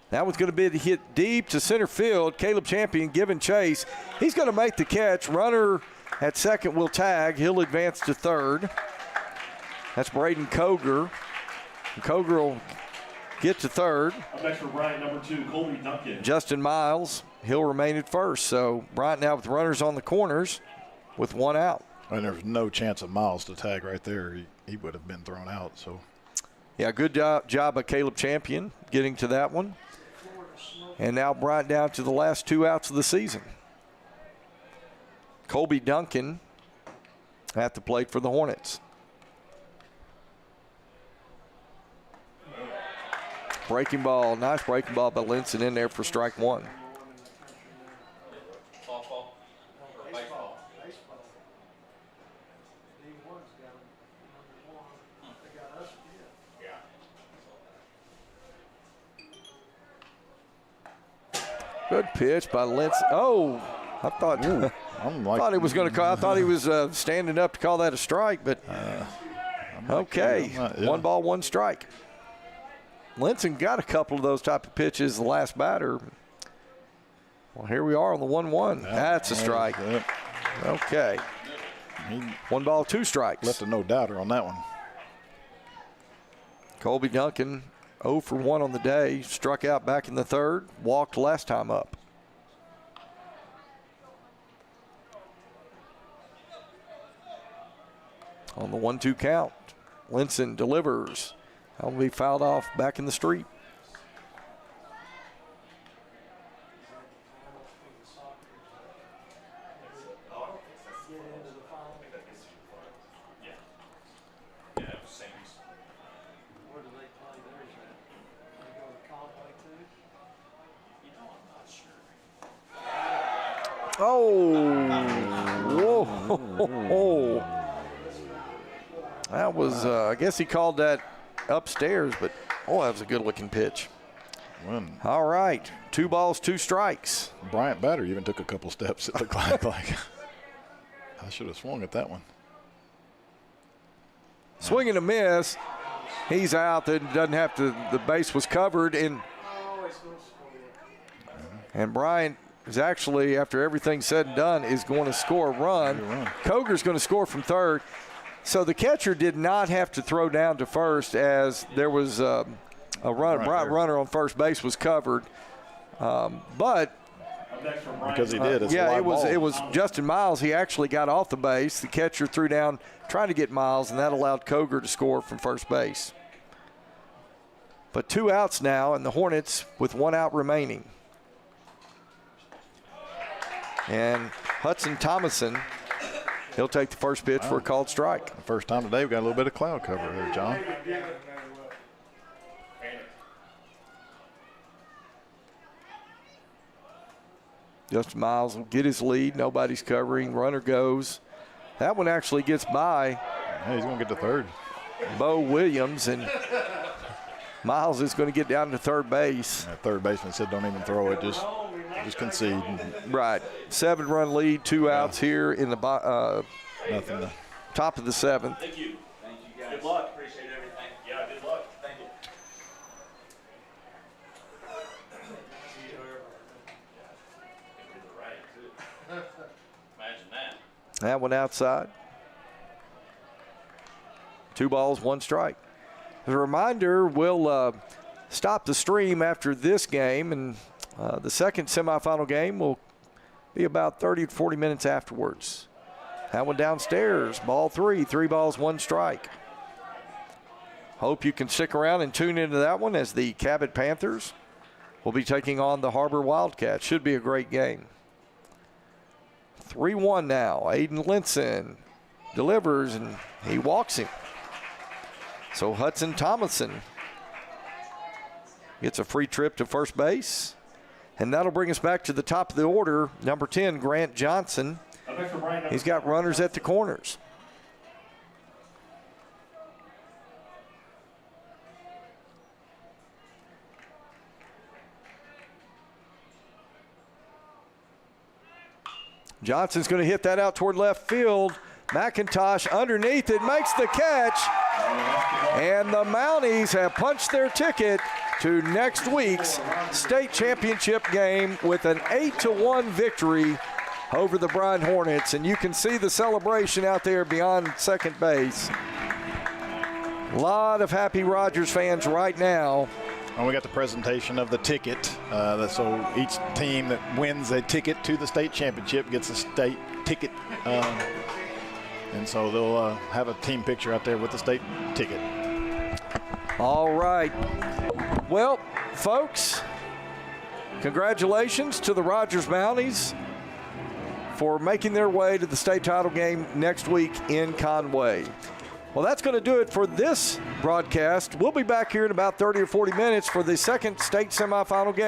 That one's going to be hit deep to center field. Caleb Champion giving chase. He's going to make the catch. Runner at second will tag. He'll advance to third. That's Braden Koger. Koger will get to third. Up next for Bryant, number 2, Colby Duncan. Justin Miles, he'll remain at first. So Bryant now with runners on the corners with 1 out. And there's no chance of Miles to tag right there. He would have been thrown out. So, yeah, good job by Caleb Champion getting to that one. And now Bryant down to the last 2 outs of the season. Colby Duncan at the plate for the Hornets. Breaking ball, nice breaking ball by Linson in there for strike one. Softball or baseball? Good pitch by Linson. Oh, I thought thought he was going to call. I thought he was standing up to call that a strike, but okay. One ball, one strike. Linson got a couple of those type of pitches the last batter. Well, here we are on the 1-1. That's a strike. Okay. One ball, two strikes. Left a no-doubter on that one. Colby Duncan 0 for 1 on the day. Struck out back in the third. Walked last time up. On the 1-2 count, Linson delivers. That will be fouled off back in the street. Oh, whoa. That was, I guess he called that upstairs, but, oh, that was a good-looking pitch. All right, 2 balls, 2 strikes. Bryant batter even took a couple steps, it looked like. I should have swung at that one. Swing and a miss. He's out. That doesn't have to, the base was covered, and Bryant is actually, after everything's said and done, is going to score a run. Koger's going to score from third. So the catcher did not have to throw down to first, as there was a runner on first base was covered. But because he did, it was Justin Miles. He actually got off the base. The catcher threw down trying to get Miles, and that allowed Koger to score from first base. But 2 outs now, and the Hornets with 1 out remaining. And Hudson Thomason, he'll take the first pitch for a called strike. The first time today, we've got a little bit of cloud cover there, John. Justin Miles will get his lead. Nobody's covering. Runner goes. That one actually gets by. Yeah, he's going to get to third. Bo Williams, and Miles is going to get down to third base. That third baseman said don't even throw it, just concede. Right. 7-run lead, 2 outs here in the nothing. Top of the 7th. Thank you. Thank you, guys. Good luck. Appreciate everything. Yeah, good luck. Thank you. Imagine that. That one outside. 2 balls, 1 strike. As a reminder, we'll stop the stream after this game, and the second semifinal game will be about 30 to 40 minutes afterwards. That one downstairs, ball 3, 3 balls, 1 strike. Hope you can stick around and tune into that one, as the Cabot Panthers will be taking on the Harbor Wildcats. Should be a great game. 3-1 now. Aiden Linson delivers, and he walks him. So Hudson Thomason gets a free trip to first base. And that'll bring us back to the top of the order. Number 10, Grant Johnson. He's got runners at the corners. Johnson's going to hit that out toward left field. McIntosh underneath it, makes the catch. And the Mounties have punched their ticket to next week's state championship game with an 8-1 victory over the Bryant Hornets. And you can see the celebration out there beyond second base. A lot of happy Rogers fans right now. And we got the presentation of the ticket. So each team that wins a ticket to the state championship gets a state ticket. And so they'll have a team picture out there with the state ticket. All right. Well, folks, congratulations to the Rogers Mounties for making their way to the state title game next week in Conway. Well, that's going to do it for this broadcast. We'll be back here in about 30 or 40 minutes for the second state semifinal game.